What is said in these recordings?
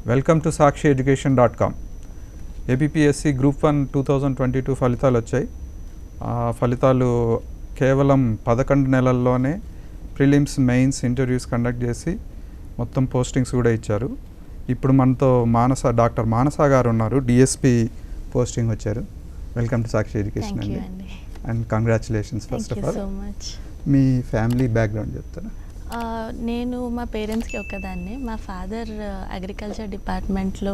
Welcome to sakshiyeducation.com. ABPSC group 1 2022 ఫలితాలు వచ్చాయి. ఆ ఫలితాలు కేవలం 11 నెలల్లోనే ప్రిలిమ్స్, మెయిన్స్, ఇంటర్వ్యూస్ కండక్ట్ చేసి మొత్తం పోస్టింగ్స్ కూడా ఇచ్చారు. ఇప్పుడు మనతో డాక్టర్ మానస గారు ఉన్నారు. డిఎస్పి పోస్టింగ్ వచ్చారు. వెల్కమ్ టు సాక్షి ఎడ్యుకేషన్ అండి. And congratulations first of all. Me family background చెప్తారా? నేను మా పేరెంట్స్కి ఒక్కదాన్ని. మా ఫాదర్ అగ్రికల్చర్ డిపార్ట్మెంట్లో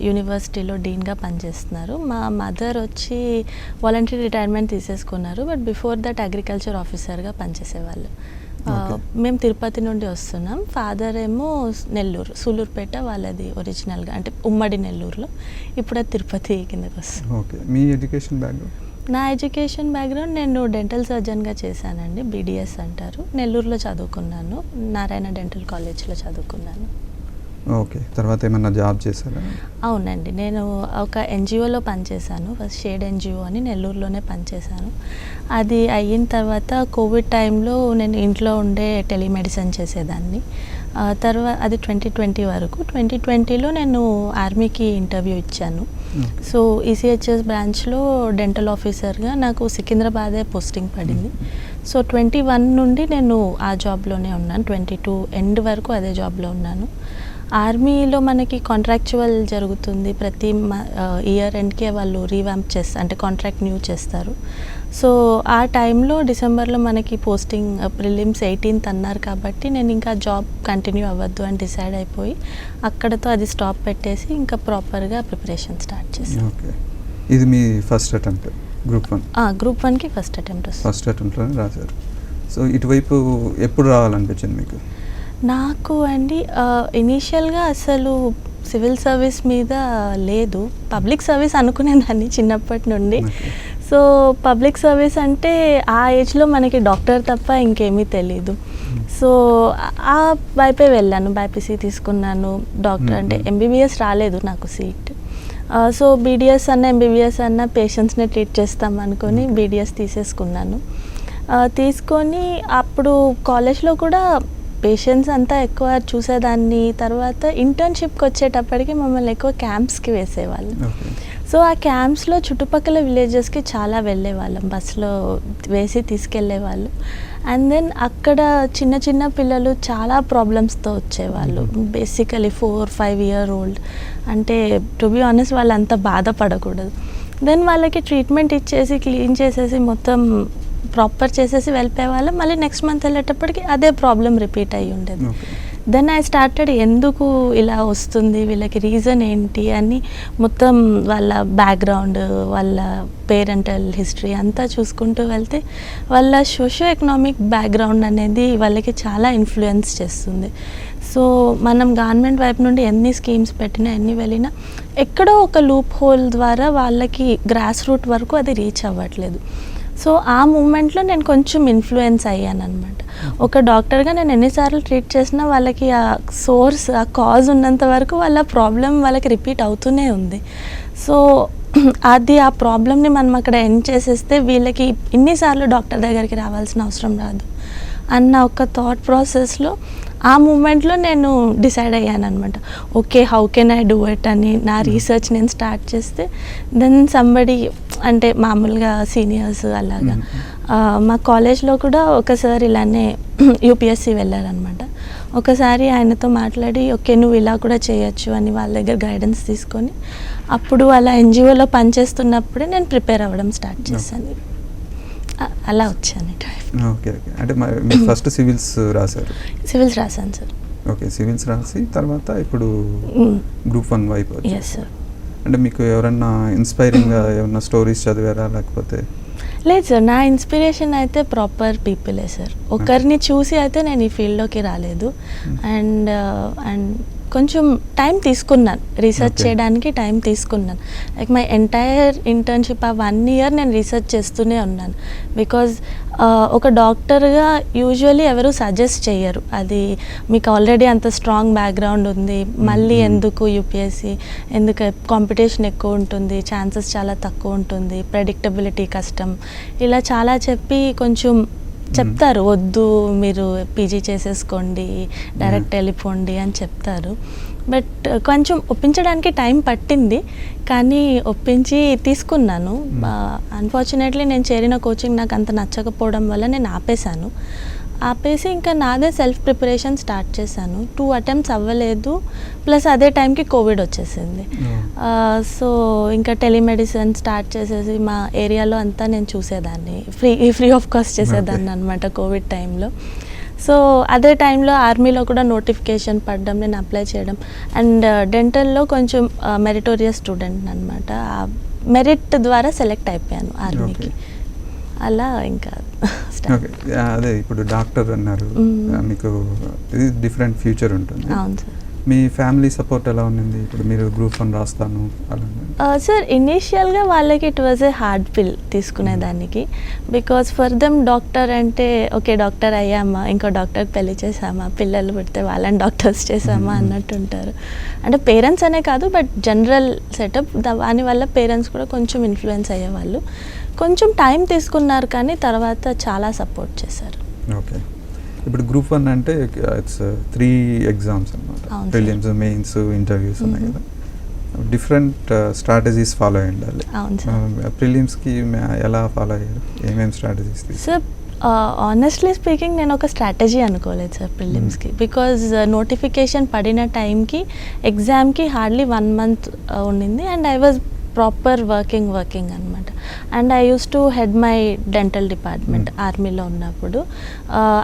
యూనివర్సిటీలో డీన్గా పనిచేస్తున్నారు. మా మదర్ వచ్చి వాలంటరీ రిటైర్మెంట్ తీసేసుకున్నారు. బట్ బిఫోర్ దట్ అగ్రికల్చర్ ఆఫీసర్గా పనిచేసేవాళ్ళు. మేము తిరుపతి నుండి వస్తున్నాం. ఫాదర్ ఏమో నెల్లూరు, సూలూరుపేట వాళ్ళది ఒరిజినల్గా, అంటే ఉమ్మడి నెల్లూరులో. ఇప్పుడు అది తిరుపతి కిందకి వస్తుంది. ఓకే, మీ ఎడ్యుకేషన్ బ్యాక్గ్రౌండ్? నా ఎడ్యుకేషన్ బ్యాక్గ్రౌండ్, నేను డెంటల్ సర్జన్గా చేశానండి. బీడిఎస్ అంటారు. నెల్లూరులో చదువుకున్నాను. నారాయణ డెంటల్ కాలేజ్లో చదువుకున్నాను. ఓకే, తర్వాత ఏమన్నా జాబ్ చేశారా? అవునండి, నేను ఒక ఎన్జిఓలో పనిచేశాను. ఫస్ట్ షేడ్ ఎన్జిఓ అని నెల్లూరులోనే పనిచేశాను. అది అయిన తర్వాత కోవిడ్ టైంలో నేను ఇంట్లో ఉండే టెలిమెడిసిన్ చేసేదాన్ని. తర్వాత అది 2020 వరకు. 2020లో నేను ఆర్మీకి ఇంటర్వ్యూ ఇచ్చాను. సో ఈసీహెచ్ఎస్ బ్రాంచ్లో డెంటల్ ఆఫీసర్గా నాకు సికింద్రాబాదే పోస్టింగ్ పడింది. సో 21 నుండి నేను ఆ జాబ్లోనే ఉన్నాను. 22 ఎండ్ వరకు అదే జాబ్లో ఉన్నాను. ఆర్మీలో మనకి కాంట్రాక్చువల్ జరుగుతుంది. ప్రతి ఇయర్ ఎండ్కే వాళ్ళు రీవ్యాంప్ చేస్తారు, అంటే కాంట్రాక్ట్ న్యూ చేస్తారు. సో ఆ టైంలో డిసెంబర్లో మనకి పోస్టింగ్ ప్రిలిమ్స్ 18th అన్నారు. కాబట్టి నేను ఇంకా జాబ్ కంటిన్యూ అవ్వద్దు అని డిసైడ్ అయిపోయి అక్కడతో అది స్టాప్ పెట్టేసి ఇంకా ప్రాపర్గా ప్రిపరేషన్ స్టార్ట్ చేశాను. ఓకే, ఇది మీ ఫస్ట్ అటెంప్ట్ గ్రూప్ 1? గ్రూప్ 1కి ఫస్ట్ అటెంప్ట్ వస్తుంది. ఫస్ట్ అటెంప్ట్లోనే రాశారు. సో ఇటువైపు ఎప్పుడు రావాలనిపించింది మీకు? నాకు అండి ఇనీషియల్గా అసలు సివిల్ సర్వీస్ మీద లేదు, పబ్లిక్ సర్వీస్ అనుకునేదాన్ని చిన్నప్పటి నుండి. సో పబ్లిక్ సర్వీస్ అంటే ఆ ఏజ్లో మనకి డాక్టర్ తప్ప ఇంకేమీ తెలీదు. సో ఆ వైపే వెళ్ళాను. బైపీసీ తీసుకున్నాను. డాక్టర్ అంటే ఎంబీబీఎస్ రాలేదు నాకు సీట్. సో బీడిఎస్ అన్న ఎంబీబీఎస్ అన్న పేషెంట్స్ని ట్రీట్ చేస్తాం అనుకొని బీడిఎస్ తీసేసుకున్నాను. తీసుకొని అప్పుడు కాలేజ్లో కూడా పేషెంట్స్ అంతా ఎక్కువ చూసేదాన్ని. తర్వాత ఇంటర్న్షిప్కి వచ్చేటప్పటికి మమ్మల్ని ఎక్కువ క్యాంప్స్కి వేసేవాళ్ళు. సో ఆ క్యాంప్స్లో చుట్టుపక్కల విలేజెస్కి చాలా వెళ్ళేవాళ్ళం, బస్సులో వేసి తీసుకెళ్ళేవాళ్ళు. అండ్ దెన్ అక్కడ చిన్న చిన్న పిల్లలు చాలా ప్రాబ్లమ్స్తో వచ్చేవాళ్ళు. Basically 4-5 year old. అంటే టు బి ఆనెస్ట్ వాళ్ళు అంత బాధపడకూడదు. దెన్ వాళ్ళకి ట్రీట్మెంట్ ఇచ్చేసి క్లీన్ చేసేసి మొత్తం ప్రాపర్ చేసేసి వెళ్ళిపోయేవాళ్ళం. మళ్ళీ నెక్స్ట్ మంత్ వెళ్ళేటప్పటికి అదే ప్రాబ్లం రిపీట్ అయ్యి ఉండేది. దెన్ ఐ స్టార్టెడ్ ఎందుకు ఇలా వస్తుంది, వీళ్ళకి రీజన్ ఏంటి అని మొత్తం వాళ్ళ బ్యాక్గ్రౌండ్, వాళ్ళ పేరెంటల్ హిస్టరీ అంతా చూసుకుంటూ వెళ్తే వాళ్ళ సోషో ఎకనామిక్ బ్యాక్గ్రౌండ్ అనేది వాళ్ళకి చాలా ఇన్ఫ్లుయెన్స్ చేస్తుంది. సో మనం గవర్నమెంట్ వైపు నుండి ఎన్ని స్కీమ్స్ పెట్టినా, ఎన్ని వెళ్ళినా ఎక్కడో ఒక లూప్ హోల్ ద్వారా వాళ్ళకి గ్రాస్ రూట్ వరకు అది రీచ్ అవ్వట్లేదు. సో ఆ మూమెంట్లో నేను కొంచెం ఇన్ఫ్లుయెన్స్ అయ్యాను అనమాట. ఒక డాక్టర్గా నేను ఎన్నిసార్లు ట్రీట్ చేసినా వాళ్ళకి ఆ సోర్స్, ఆ కాజ్ ఉన్నంత వరకు వాళ్ళ ప్రాబ్లం వాళ్ళకి రిపీట్ అవుతూనే ఉంది. సో అది ఆ ప్రాబ్లమ్ని మనం అక్కడ ఎండ్ చేసేస్తే వీళ్ళకి ఇన్నిసార్లు డాక్టర్ దగ్గరికి రావాల్సిన అవసరం రాదు అన్న ఒక థాట్ ప్రాసెస్లో ఆ మూమెంట్లో నేను డిసైడ్ అయ్యాను అనమాట. Okay, how can I do it అని నా రీసెర్చ్ నేను స్టార్ట్ చేస్తే దెన్ సంబడి, అంటే మామూలుగా సీనియర్స్ అలాగా మా కాలేజ్లో కూడా ఒకసారి ఇలానే యూపీఎస్సీ వెళ్ళారనమాట. ఒకసారి ఆయనతో మాట్లాడి ఓకే నువ్వు ఇలా కూడా చేయొచ్చు అని వాళ్ళ దగ్గర గైడెన్స్ తీసుకొని అప్పుడు అలా ఎన్జిఓలో పనిచేస్తున్నప్పుడే నేను ప్రిపేర్ అవ్వడం స్టార్ట్ చేశాను. అలా వచ్చాను ఇటు. ఓకే ఓకే, అంటే మీరు ఫస్ట్ సివిల్స్ రాశారు? సివిల్స్ రాశాను సార్. ఓకే, సివిల్స్ రాసి తర్వాత ఇప్పుడు గ్రూప్ 1 వైపు వచ్చారు. Yes sir. అంటే మీకు ఎవరన్నా ఇన్స్పైరింగ్గా ఏమన్నా స్టోరీస్ చదివారా లేకపోతే? లేదు సార్, నా ఇన్స్పిరేషన్ అయితే ప్రాపర్ పీపులే సార్. ఒకరిని చూసి అయితే నేను ఈ ఫీల్డ్లోకి రాలేదు. అండ్ కొంచెం టైం తీసుకున్నాను, రీసెర్చ్ చేయడానికి టైం తీసుకున్నాను. లైక్ మై ఎంటైర్ ఇంటర్న్షిప్ ఆ 1 year నేను రీసెర్చ్ చేస్తూనే ఉన్నాను. బికాజ్ ఒక డాక్టర్గా యూజువల్లీ ఎవరు సజెస్ట్ చేయరు, అది మీకు ఆల్రెడీ అంత స్ట్రాంగ్ బ్యాక్గ్రౌండ్ ఉంది, మళ్ళీ ఎందుకు యూపీఎస్సీ, ఎందుకు కాంపిటీషన్ ఎక్కువ ఉంటుంది, ఛాన్సెస్ చాలా తక్కువ ఉంటుంది, ప్రెడిక్టబిలిటీ కష్టం, ఇలా చాలా చెప్పి కొంచెం చెప్తారు వద్దు మీరు పీజీ చేసేసుకోండి డైరెక్ట్ వెళ్ళిపోండి అని చెప్తారు. బట్ కొంచెం ఒప్పించడానికి టైం పట్టింది, కానీ ఒప్పించి తీసుకున్నాను. అన్ఫార్చునేట్లీ నేను చేరిన కోచింగ్ నాకు అంత నచ్చకపోవడం వల్ల నేను ఆపేసి ఇంకా నాదే సెల్ఫ్ ప్రిపరేషన్ స్టార్ట్ చేశాను. 2 అటెంప్ట్స్ అవ్వలేదు, ప్లస్ అదే టైంకి కోవిడ్ వచ్చేసింది. సో ఇంకా టెలిమెడిసిన్ స్టార్ట్ చేసేసి మా ఏరియాలో అంతా నేను చూసేదాన్ని, ఫ్రీ ఆఫ్ కాస్ట్ చేసేదాన్ని అనమాట కోవిడ్ టైంలో. సో అదే టైంలో ఆర్మీలో కూడా నోటిఫికేషన్ పడడం, నేను అప్లై చేయడం, అండ్ డెంటల్లో కొంచెం మెరిటోరియస్ స్టూడెంట్ అనమాట. మెరిట్ ద్వారా సెలెక్ట్ అయిపోయాను ఆర్మీకి. అలా ఇంకా ఓకే, అదే ఇప్పుడు డాక్టర్ అన్నారు, మీకు ఇది డిఫరెంట్ ఫ్యూచర్ ఉంటుంది. అవును సార్. మీ ఫ్యామిలీ సపోర్ట్ ఎలా ఉంది? ఇప్పుడు మీరు గ్రూప్ 1 రాస్తాను అలా సార్ ఇనీషియల్గా వాళ్ళకి ఇట్ వాజ్ ఏ హార్డ్ పిల్ తీసుకునేదానికి, బికాస్ ఫర్ దెమ్ డాక్టర్ అంటే ఓకే డాక్టర్ అయ్యామా, ఇంకో డాక్టర్కి పెళ్లి చేసామా, పిల్లలు పుడితే వాళ్ళని డాక్టర్స్ చేసామా అన్నట్టు ఉంటారు. అంటే పేరెంట్స్ అనే కాదు, బట్ జనరల్ సెటప్, దానివల్ల పేరెంట్స్ కూడా కొంచెం ఇన్ఫ్లుయెన్స్ అయ్యేవాళ్ళు. కొంచెం టైం తీసుకున్నారు, కానీ తర్వాత చాలా సపోర్ట్ చేశారు. ఓకే, ఇప్పుడు గ్రూప్ 1 అంటే ఇట్స్ 3 ఎగ్జామ్స్ అనమాట, ప్రిలిమ్స్, మెయిన్స్, ఇంటర్వ్యూస్ ఉన్నాయి కదా. డిఫరెంట్ స్ట్రాటజీస్ ఫాలో అయ్యి ఉండాలి. ప్రిలిమ్స్కి ఎలా ఫాలో అయ్యారు? ఏమేమి స్ట్రాటజీస్? సార్ ఆనెస్ట్లీ స్పీకింగ్ నేను ఒక స్ట్రాటజీ అనుకోలేదు సార్ ప్రిలిమ్స్కి, బికాజ్ నోటిఫికేషన్ పడిన టైంకి ఎగ్జామ్కి హార్డ్లీ 1 month ఉండింది, and I was proper working అనమాట. And I used to head my dental department ఆర్మీలో ఉన్నప్పుడు.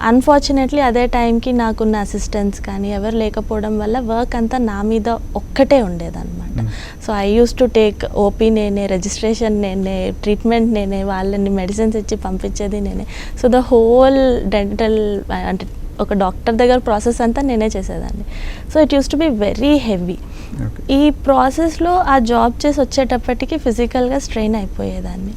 అన్ఫార్చునేట్లీ అదే టైంకి నాకున్న అసిస్టెంట్స్ కానీ ఎవరు లేకపోవడం వల్ల వర్క్ అంతా నా మీద ఒక్కటే ఉండేదన్నమాట. So I used to take OP నేనే, రిజిస్ట్రేషన్ నేనే, ట్రీట్మెంట్ నేనే, వాళ్ళని మెడిసిన్స్ ఇచ్చి పంపించేది నేనే. సో ద హోల్ డెంటల్ అంటే ఒక డాక్టర్ దగ్గర ప్రాసెస్ అంతా నేనే చేసేదాన్ని. So it use to be very heavy. ఈ ప్రాసెస్లో ఆ జాబ్ చేసి వచ్చేటప్పటికి ఫిజికల్గా స్ట్రెయిన్ అయిపోయేదాన్ని.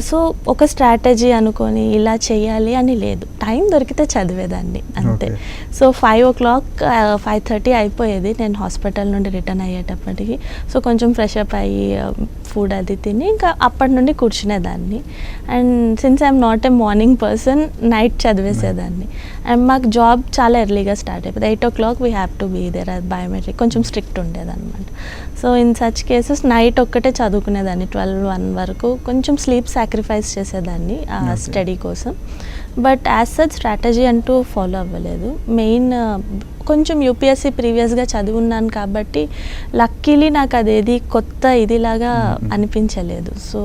సో ఒక స్ట్రాటజీ అనుకొని ఇలా చేయాలి అని లేదు, టైం దొరికితే చదివేదాన్ని అంతే. సో 5 o'clock 5:30 అయిపోయేది నేను హాస్పిటల్ నుండి రిటర్న్ అయ్యేటప్పటికి. సో కొంచెం ఫ్రెష్ అప్ అయ్యి ఫుడ్ అది తిని ఇంకా అప్పటి నుండి కూర్చునేదాన్ని. And since I'm not a morning person, night చదివేసేదాన్ని. అండ్ మాకు జాబ్ చాలా ఎర్లీగా స్టార్ట్ అయిపోయింది. 8 o'clock we have to be there, అది బయోమెట్రిక్ కొంచెం స్ట్రిక్ట్ ఉండేదన్నమాట. So in such cases night ఒక్కటే చదువుకునేదాన్ని 12-1 వరకు. కొంచెం స్లీప్ సాక్రిఫైస్ చేసేదాన్ని ఆ స్టడీ కోసం. బట్ యాజ్ సచ్ స్ట్రాటజీ అంటూ ఫాలో అవ్వలేదు. మెయిన్ కొంచెం యూపీఎస్సీ ప్రీవియస్గా చదివున్నాను కాబట్టి లక్కీలీ నాకు అదేది కొత్త ఇదిలాగా అనిపించలేదు. So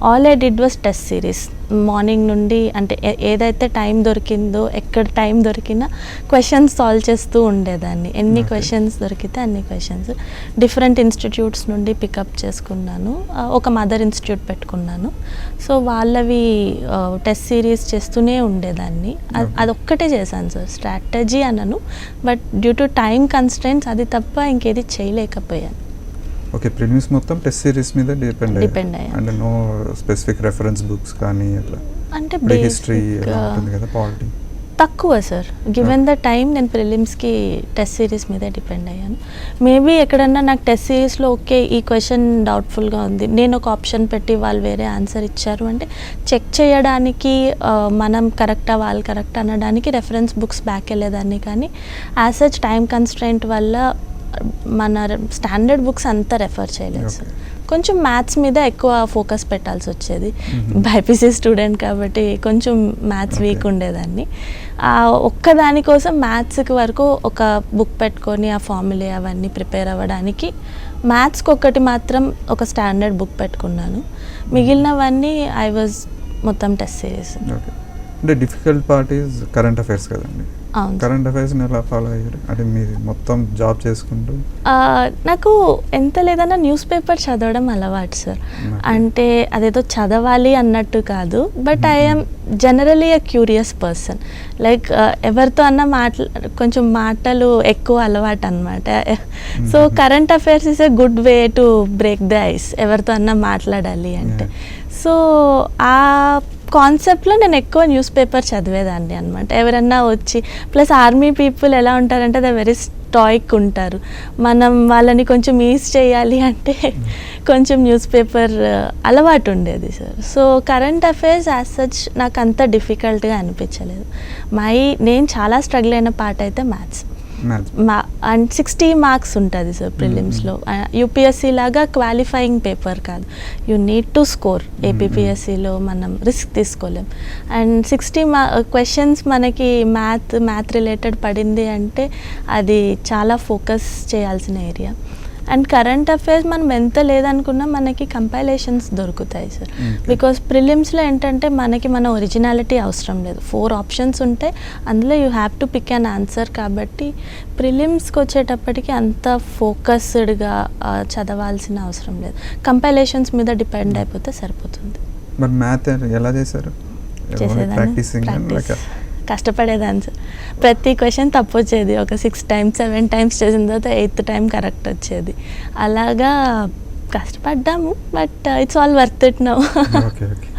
all I did was test series. Morning నుండి అంటే ఏదైతే టైం దొరికిందో, ఎక్కడ టైం దొరికినా క్వశ్చన్స్ సాల్వ్ చేస్తూ ఉండేదాన్ని. ఎన్ని క్వశ్చన్స్ దొరికితే అన్ని క్వశ్చన్స్ డిఫరెంట్ ఇన్స్టిట్యూట్స్ నుండి పికప్ చేసుకున్నాను. ఒక మదర్ ఇన్స్టిట్యూట్ పెట్టుకున్నాను. సో వాళ్ళవి టెస్ట్ సిరీస్ చేస్తూనే ఉండేదాన్ని. అదొక్కటే చేశాను సార్, స్ట్రాటజీ అనను, but due to time constraints అది తప్ప ఇంకేది చేయలేకపోయాను. ఓకే, ప్రిలిమ్స్ మొత్తం టెస్ట్ సిరీస్ మీద డిపెండ్ అయ్యాను. అంటే నో స్పెసిఫిక్ రెఫరెన్స్ బుక్స్ కానీ అట్లా, అంటే హిస్టరీ ఉంటుంది కదా, పాలిటీ తక్కువ సార్. గివెన్ ద టైం నేను ప్రిలిమ్స్కి టెస్ట్ సిరీస్ మీదే డిపెండ్ అయ్యాను. మేబీ ఎక్కడన్నా నాకు టెస్ట్ సిరీస్లో ఓకే ఈ క్వశ్చన్ డౌట్ఫుల్గా ఉంది, నేను ఒక ఆప్షన్ పెట్టి వాళ్ళు వేరే ఆన్సర్ ఇచ్చారు అంటే చెక్ చేయడానికి, మనం కరెక్టా వాళ్ళు కరెక్ట్ అనడానికి రెఫరెన్స్ బుక్స్ బ్యాక్ వెళ్ళేదాన్ని. కానీ యాజ్ సచ్ టైం కన్స్ట్రెంట్ వల్ల మన స్టాండర్డ్ బుక్స్ అంతా రెఫర్ చేయలేదు సార్. కొంచెం మ్యాథ్స్ మీద ఎక్కువ ఫోకస్ పెట్టాల్సి వచ్చేది. బైపీసీ స్టూడెంట్ కాబట్టి కొంచెం మ్యాథ్స్ వీక్ ఉండేదాన్ని. ఒక్కదానికోసం మ్యాథ్స్కి వరకు ఒక బుక్ పెట్టుకొని ఆ ఫార్ములే అవన్నీ ప్రిపేర్ అవ్వడానికి మ్యాథ్స్కి ఒకటి మాత్రం ఒక స్టాండర్డ్ బుక్ పెట్టుకున్నాను. మిగిలినవన్నీ ఐ వాజ్ మొత్తం టెస్ట్ సిరీస్. అంటే difficult part is current affairs కదండి. కరెంట్ అఫైర్స్ని ఎలా ఫాలో అయ్యారు? అంటే మీరు మొత్తం జాబ్ చేసుకుంటూ? నాకు ఎంత లేదన్నా న్యూస్ పేపర్ చదవడం అలవాటు సార్. అంటే అదేదో చదవాలి అన్నట్టు కాదు, but I'm generally a curious person. Like ఎవరితో అన్న కొంచెం మాటలు ఎక్కువ అలవాటు అనమాట. So current affairs is a good way to break the ice, ఎవరితో అన్న మాట్లాడాలి అంటే. సో ఆ కాన్సెప్ట్లో నేను ఎక్కువ న్యూస్ పేపర్ చదివేదాన్ని అనమాట. ఎవరన్నా వచ్చి, ప్లస్ ఆర్మీ పీపుల్ ఎలా ఉంటారంటే దే వెరీ స్టాయిక్ ఉంటారు. మనం వాళ్ళని కొంచెం ఈజ్ చేయాలి అంటే కొంచెం న్యూస్ పేపర్ అలవాటు ఉండేది sir. So current affairs as such నాకు అంత డిఫికల్ట్గా అనిపించలేదు. నేను చాలా స్ట్రగుల్ అయిన పార్ట్ అయితే మ్యాథ్స్. అండ్ 60 మార్క్స్ ఉంటుంది సార్ ప్రిలిమ్స్లో. యూపీఎస్సీ లాగా క్వాలిఫైయింగ్ పేపర్ కాదు, యూ నీడ్ టు స్కోర్. ఏపీఎస్సీలో మనం రిస్క్ తీసుకోలేం. అండ్ 60 క్వశ్చన్స్ మనకి మ్యాథ్ రిలేటెడ్ పడింది అంటే అది చాలా ఫోకస్ చేయాల్సిన ఏరియా. అండ్ కరెంట్ అఫైర్స్ మనం ఎంత లేదనుకున్నా మనకి కంపైలేషన్స్ దొరుకుతాయి సార్. బికాస్ ప్రిలిమ్స్లో ఏంటంటే మనకి మన ఒరిజినాలిటీ అవసరం లేదు, 4 ఆప్షన్స్ ఉంటాయి, అందులో you have to pick an answer. కాబట్టి ప్రిలిమ్స్కి వచ్చేటప్పటికి అంత ఫోకస్డ్గా చదవాల్సిన అవసరం లేదు, కంపైలేషన్స్ మీద డిపెండ్ అయిపోతే సరిపోతుంది. మరి మ్యాథ్ ఎలా చేశారు? చేసేదాన్ని, కష్టపడేదాన్ని సార్. ప్రతి క్వశ్చన్ తప్పు వచ్చేది, ఒక 6 times 7 times చేసిన తర్వాత 8th time కరెక్ట్ వచ్చేది. అలాగా కష్టపడ్డాము, but it's all worth it now. Okay okay.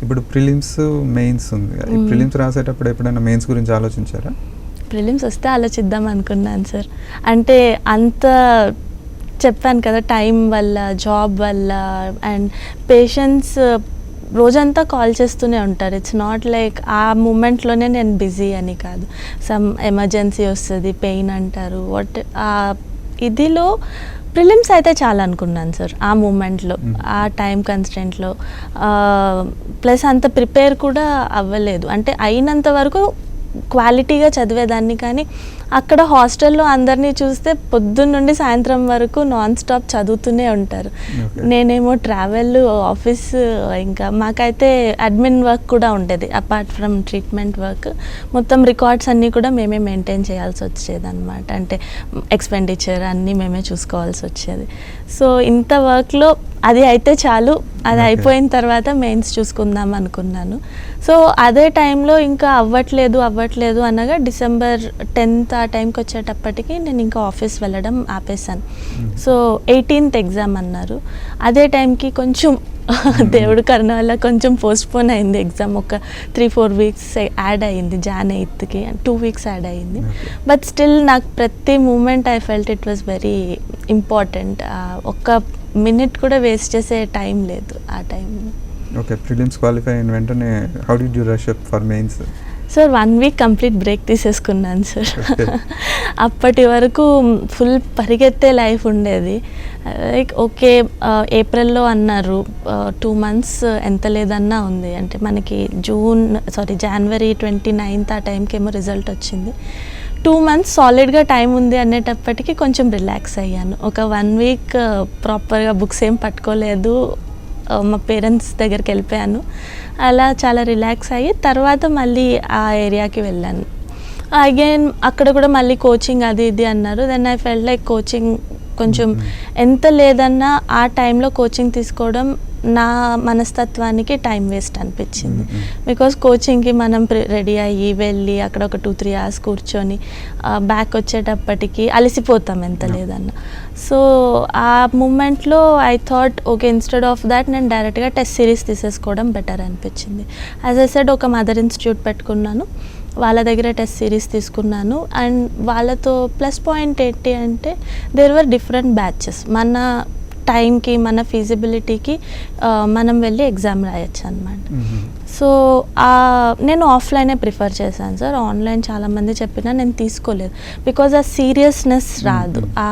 ఇప్పుడు ప్రిలిమ్స్ మెయిన్స్ ఉంది, ప్రిలిమ్స్ రాసేటప్పుడు ఎప్పుడైనా మెయిన్స్ గురించి ఆలోచించారా? ప్రిలిమ్స్ వస్తే ఆలోచిద్దాం అనుకున్నాను సార్. అంటే అంత చెప్పాను కదా, టైం వల్ల, జాబ్ వల్ల అండ్ పేషెన్స్ రోజంతా కాల్ చేస్తూనే ఉంటారు. ఇట్స్ నాట్ లైక్ ఆ మూమెంట్లోనే నేను బిజీ అని కాదు, సమ్ ఎమర్జెన్సీ వస్తుంది, పెయిన్ అంటారు, ఇదిలో ప్రిలిమ్స్ అయితే చాలా అనుకున్నాను సార్ ఆ మూమెంట్లో, ఆ టైం కన్స్టెంట్లో. ప్లస్ అంత ప్రిపేర్ కూడా అవ్వలేదు, అంటే అయినంత వరకు క్వాలిటీగా చదివేదాన్ని. కానీ అక్కడ హాస్టల్లో అందరినీ చూస్తే పొద్దున్న నుండి సాయంత్రం వరకు నాన్ స్టాప్ చదువుతూనే ఉంటారు. నేనేమో ట్రావెల్, ఆఫీస్, ఇంకా మాకైతే అడ్మిన్ వర్క్ కూడా ఉండేది అపార్ట్ ఫ్రమ్ ట్రీట్మెంట్ వర్క్. మొత్తం రికార్డ్స్ అన్నీ కూడా మేమే మెయింటైన్ చేయాల్సి వచ్చేది అనమాట. అంటే ఎక్స్పెండిచర్ అన్నీ మేమే చూసుకోవాల్సి వచ్చేది. సో ఇంత వర్క్లో అది అయితే చాలు, అది అయిపోయిన తర్వాత మెయిన్స్ చూసుకుందాం అనుకున్నాను. సో అదే టైంలో ఇంకా అవ్వట్లేదు అనగా December 10th ఆ టైంకి వచ్చేటప్పటికి నేను ఇంకా ఆఫీస్ వెళ్ళడం ఆపేసాను. సో 18th ఎగ్జామ్ అన్నారు. అదే టైంకి కొంచెం దేవుడు కరుణ వల్ల కొంచెం పోస్ట్పోన్ అయింది ఎగ్జామ్, ఒక 3-4 weeks యాడ్ అయ్యింది. Jan 8th 2 weeks యాడ్ అయ్యింది. బట్ స్టిల్ నాకు ప్రతి moment I felt it was very important. ఒక్క మినిట్ కూడా వేస్ట్ చేసే టైం లేదు ఆ టైంలో. ఓకే, ప్రిలిమ్స్ క్వాలిఫై అయిన వెంటనే how did you rush up for mains? Sir 1 week complete break తీసేసుకున్నాను సార్. అప్పటి వరకు ఫుల్ పరిగెత్తే లైఫ్ ఉండేది. లైక్ ఓకే, ఏప్రిల్లో అన్నారు 2 months ఎంత లేదన్నా ఉంది, అంటే మనకి January 29th ఆ టైంకి ఏమో రిజల్ట్ వచ్చింది. 2 months సాలిడ్గా టైం ఉంది అనేటప్పటికి కొంచెం రిలాక్స్ అయ్యాను. ఒక 1 week ప్రాపర్గా బుక్స్ ఏం పట్టుకోలేదు, మా పేరెంట్స్ దగ్గరికి వెళ్ళిపోయాను. అలా చాలా రిలాక్స్ అయ్యి తర్వాత మళ్ళీ ఆ ఏరియాకి వెళ్ళాను. అగైన్ అక్కడ కూడా మళ్ళీ కోచింగ్ అది ఇది అన్నారు. Then I felt like coaching కొంచెం ఎంత లేదన్నా ఆ టైంలో కోచింగ్ తీసుకోవడం నా మనస్తత్వానికి టైం వేస్ట్ అనిపించింది. బికాస్ కోచింగ్కి మనం రెడీ అయ్యి వెళ్ళి అక్కడ ఒక 2-3 hours కూర్చొని బ్యాక్ వచ్చేటప్పటికి అలసిపోతాం ఎంత లేదన్నా. సో ఆ మూమెంట్లో I thought okay, instead of that నేను డైరెక్ట్గా టెస్ట్ సిరీస్ తీసేసుకోవడం బెటర్ అనిపించింది. యాజ్ ఐ సెడ్, ఒక మదర్ ఇన్స్టిట్యూట్ పెట్టుకున్నాను, వాళ్ళ దగ్గర టెస్ట్ సిరీస్ తీసుకున్నాను. అండ్ వాళ్ళతో ప్లస్ పాయింట్ ఏంటి అంటే దేర్ వర్ డిఫరెంట్ బ్యాచెస్. మన టైంకి, మన ఫీజిబిలిటీకి మనం వెళ్ళి ఎగ్జామ్ రాయొచ్చు అనమాట. సో నేను ఆఫ్లైనే ప్రిఫర్ చేశాను సార్. ఆన్లైన్ చాలామంది చెప్పినా నేను తీసుకోలేదు, బికాజ్ ఆ సీరియస్నెస్ రాదు. ఆ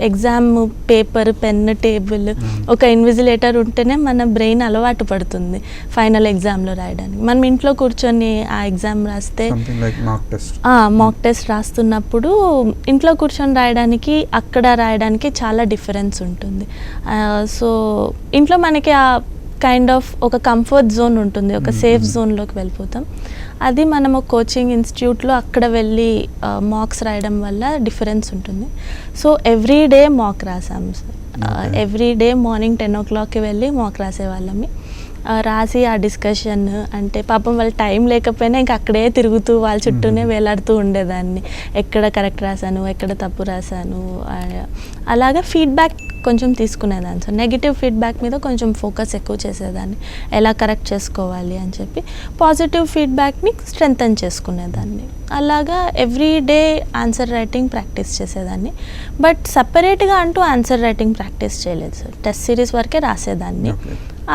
ఎగ్జామ్ పేపర్, పెన్, టేబుల్, ఒక ఇన్విజిలేటర్ ఉంటేనే మన బ్రెయిన్ అలవాటు పడుతుంది ఫైనల్ ఎగ్జామ్లో రాయడానికి. మనం ఇంట్లో కూర్చొని ఆ ఎగ్జామ్ రాస్తే, మాక్ టెస్ట్ రాస్తున్నప్పుడు ఇంట్లో కూర్చొని రాయడానికి, అక్కడ రాయడానికి చాలా డిఫరెన్స్ ఉంటుంది. సో ఇంట్లో మనకి ఆ కైండ్ ఆఫ్ ఒక కంఫర్ట్ జోన్ ఉంటుంది, ఒక సేఫ్ జోన్లోకి వెళ్ళిపోతాం. అది మనం ఒక కోచింగ్ ఇన్స్టిట్యూట్లో అక్కడ వెళ్ళి మాక్స్ రాయడం వల్ల డిఫరెన్స్ ఉంటుంది. సో ఎవ్రీ డే మాక్ రాసాము సార్. ఎవ్రీ డే మార్నింగ్ 10 o'clockకి వెళ్ళి మాక్ రాసేవాళ్ళమి. రాసి ఆ డిస్కషన్, అంటే పాపం వాళ్ళ టైం లేకపోయినా ఇంకా అక్కడే తిరుగుతూ వాళ్ళ చుట్టూనే వేలాడుతూ ఉండేదాన్ని. ఎక్కడ కరెక్ట్ రాశాను, ఎక్కడ తప్పు రాశాను, అలాగా ఫీడ్బ్యాక్ కొంచెం తీసుకునేదాన్ని సార్. నెగిటివ్ ఫీడ్బ్యాక్ మీద కొంచెం ఫోకస్ ఎక్కువ చేసేదాన్ని, ఎలా కరెక్ట్ చేసుకోవాలి అని చెప్పి. పాజిటివ్ ఫీడ్బ్యాక్ని స్ట్రెంగ్తన్ చేసుకునేదాన్ని. అలాగా every day answer writing practice చేసేదాన్ని. బట్ సపరేట్గా అంటూ ఆన్సర్ రైటింగ్ ప్రాక్టీస్ చేయలేదు సార్. టెస్ట్ సిరీస్ వరకే రాసేదాన్ని.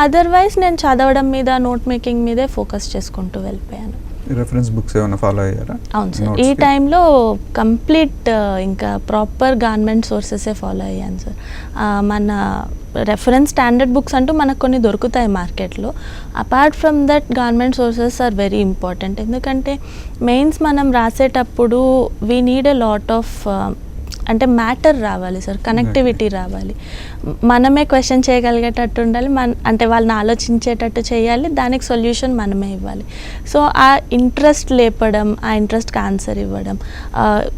అదర్వైజ్ నేను చదవడం మీద, నోట్ మేకింగ్ మీదే ఫోకస్ చేసుకుంటూ వెళ్ళిపోయాను. రెఫరెన్స్ బుక్స్ ఏమైనా ఫాలో అయ్యారా? అవును సార్, ఈ టైంలో కంప్లీట్ ఇంకా ప్రాపర్ గవర్నమెంట్ సోర్సెసే ఫాలో అయ్యాను సార్. మన రెఫరెన్స్ స్టాండర్డ్ బుక్స్ అంటూ మనకు కొన్ని దొరుకుతాయి మార్కెట్లో. Apart from that government sources are very important. ఎందుకంటే మెయిన్స్ మనం రాసేటప్పుడు we need a lot of అంటే మ్యాటర్ రావాలి సార్, కనెక్టివిటీ రావాలి, మనమే క్వశ్చన్ చేయగలిగేటట్టు ఉండాలి, అంటే వాళ్ళని ఆలోచించేటట్టు చేయాలి, దానికి సొల్యూషన్ మనమే ఇవ్వాలి. సో ఆ ఇంట్రెస్ట్ లేపడం, ఆ ఇంట్రెస్ట్కి ఆన్సర్ ఇవ్వడం,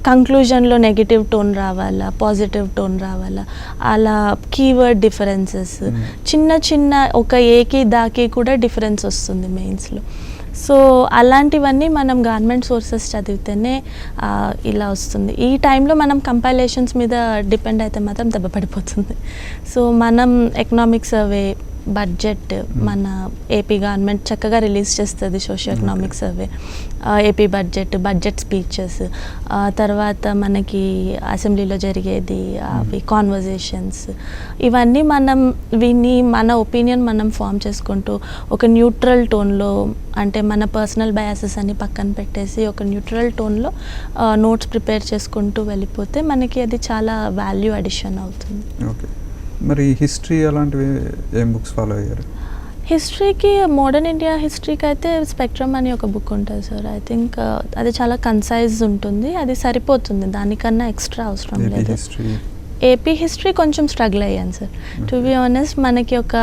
కంక్లూజన్లో నెగిటివ్ టోన్ రావాలా, పాజిటివ్ టోన్ రావాలా, అలా కీవర్డ్ డిఫరెన్సెస్, చిన్న చిన్న ఒక ఏకి దాకి కూడా డిఫరెన్స్ వస్తుంది మెయిన్స్లో. సో అలాంటివన్నీ మనం గవర్నమెంట్ సోర్సెస్ చదివితేనే ఇలా వస్తుంది. ఈ టైంలో మనం కంపైలేషన్స్ మీద డిపెండ్ అయితే మాత్రం దెబ్బ పడిపోతుంది. సో మనం ఎకనామిక్ సర్వే, బడ్జెట్, మన ఏపీ గవర్నమెంట్ చక్కగా రిలీజ్ చేస్తుంది socio economic survey, AP budget speeches, తర్వాత మనకి అసెంబ్లీలో జరిగేది అవి కాన్వర్జేషన్స్, ఇవన్నీ మనం విని మన ఒపీనియన్ మనం ఫామ్ చేసుకుంటూ ఒక న్యూట్రల్ టోన్లో, అంటే మన పర్సనల్ బయాసెస్ అన్ని పక్కన పెట్టేసి ఒక న్యూట్రల్ టోన్లో నోట్స్ ప్రిపేర్ చేసుకుంటూ వెళ్ళిపోతే మనకి అది చాలా వాల్యూ అడిషన్ అవుతుంది. ఓకే, మరి హిస్టరీ అలాంటివి ఏం బుక్స్ ఫాలో అయ్యారు? హిస్టరీకి, మోడర్న్ ఇండియా హిస్టరీకి అయితే స్పెక్ట్రమ్ అని ఒక బుక్ ఉంటుంది సార్. ఐ థింక్ అది చాలా కన్సైజ్ ఉంటుంది, అది సరిపోతుంది, దానికన్నా ఎక్స్ట్రా అవసరం లేదు. ఏపీ హిస్టరీ కొంచెం స్ట్రగుల్ అయ్యాను సార్, టు బి ఆనెస్ట్. మనకి ఒక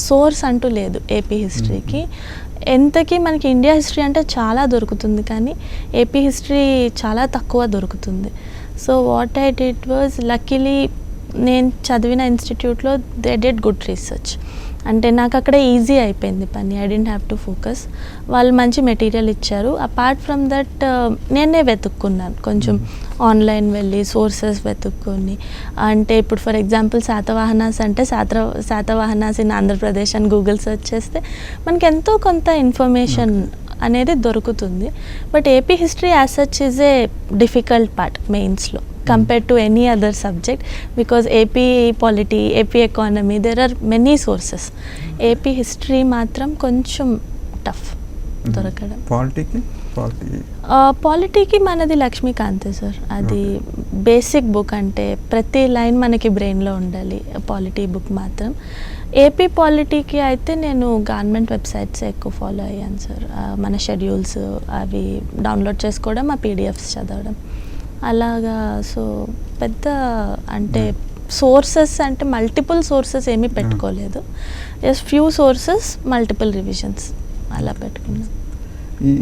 సోర్స్ అంటూ లేదు ఏపీ హిస్టరీకి. ఎంతకీ మనకి ఇండియా హిస్టరీ అంటే చాలా దొరుకుతుంది, కానీ ఏపీ హిస్టరీ చాలా తక్కువ దొరుకుతుంది. So what I did was, luckily నేను చదివిన ఇన్స్టిట్యూట్లో దే డిడ్ గుడ్ రీసెర్చ్. అంటే నాకు అక్కడ ఈజీ అయిపోయింది పని, I didn't have to focus. వాళ్ళు మంచి మెటీరియల్ ఇచ్చారు. అపార్ట్ ఫ్రమ్ దట్ నేనే వెతుక్కున్నాను కొంచెం, ఆన్లైన్ వెళ్ళి సోర్సెస్ వెతుక్కొని. అంటే ఇప్పుడు ఫర్ ఎగ్జాంపుల్ శాతవాహనాస్ అంటే శాతవాహనాస్ ఇన్ ఆంధ్రప్రదేశ్ అని గూగుల్ సెర్చ్ చేస్తే మనకి ఎంతో కొంత ఇన్ఫర్మేషన్ అనేది దొరుకుతుంది. But AP history as such is a difficult part మెయిన్స్లో compared to any other subject, because AP polity, AP economy, there are many sources. AP history మాత్రం కొంచెం టఫ్ దొరకడం. పాలిటీకి మనది లక్ష్మీకాంతే సార్. అది బేసిక్ బుక్, అంటే ప్రతి లైన్ మనకి బ్రెయిన్లో ఉండాలి పాలిటీ బుక్ మాత్రం. ఏపీ పాలిటీకి అయితే నేను గవర్నమెంట్ వెబ్సైట్స్ ఎక్కువ ఫాలో అయ్యాను సార్. మన షెడ్యూల్స్ అవి డౌన్లోడ్ చేసుకోవడం, ఆ పీడిఎఫ్స్ చదవడం అలాగా. సో పెద్ద అంటే సోర్సెస్ అంటే మల్టిపుల్ సోర్సెస్ ఏమీ పెట్టుకోలేదు, just few sources, multiple revisions అలా పెట్టుకున్నాం.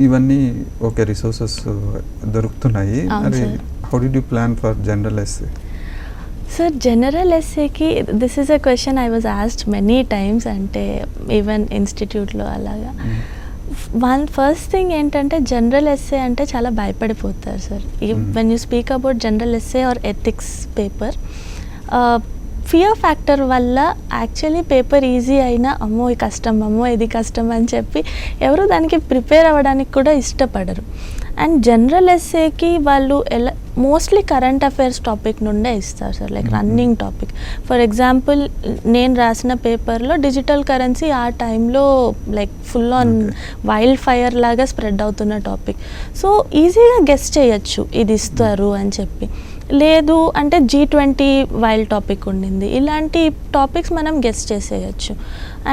ఇవన్నీ ఓకే, రిసోర్సెస్ దొరుకుతున్నాయి. How did you plan for general essay? Sir general ఎస్సేకి this is a question I was asked many times, అంటే ఈవెన్ ఇన్స్టిట్యూట్లో అలాగా. ఫస్ట్ థింగ్ ఏంటంటే జనరల్ ఎస్సే అంటే చాలా భయపడిపోతారు సార్. When you speak about general essay or ethics paper, fear factor వల్ల యాక్చువల్లీ పేపర్ ఈజీ అయినా అమ్మో ఇది కష్టం, అమ్మో ఇది కష్టం అని చెప్పి ఎవరు దానికి ప్రిపేర్ అవ్వడానికి కూడా ఇష్టపడరు. అండ్ జనరల్ ఎస్సేకి వాళ్ళు ఎలా మోస్ట్లీ కరెంట్ అఫైర్స్ టాపిక్ నుండే ఇస్తారు sir, like running topic. For example నేను రాసిన పేపర్లో డిజిటల్ కరెన్సీ ఆ టైంలో like full on wild fire లాగా స్ప్రెడ్ అవుతున్న టాపిక్. సో ఈజీగా గెస్ చేయొచ్చు ఇది ఇస్తారు అని చెప్పి. లేదు అంటే G20 వైల్డ్ టాపిక్ ఉండింది, ఇలాంటి టాపిక్స్ మనం గెస్ చేసేయచ్చు.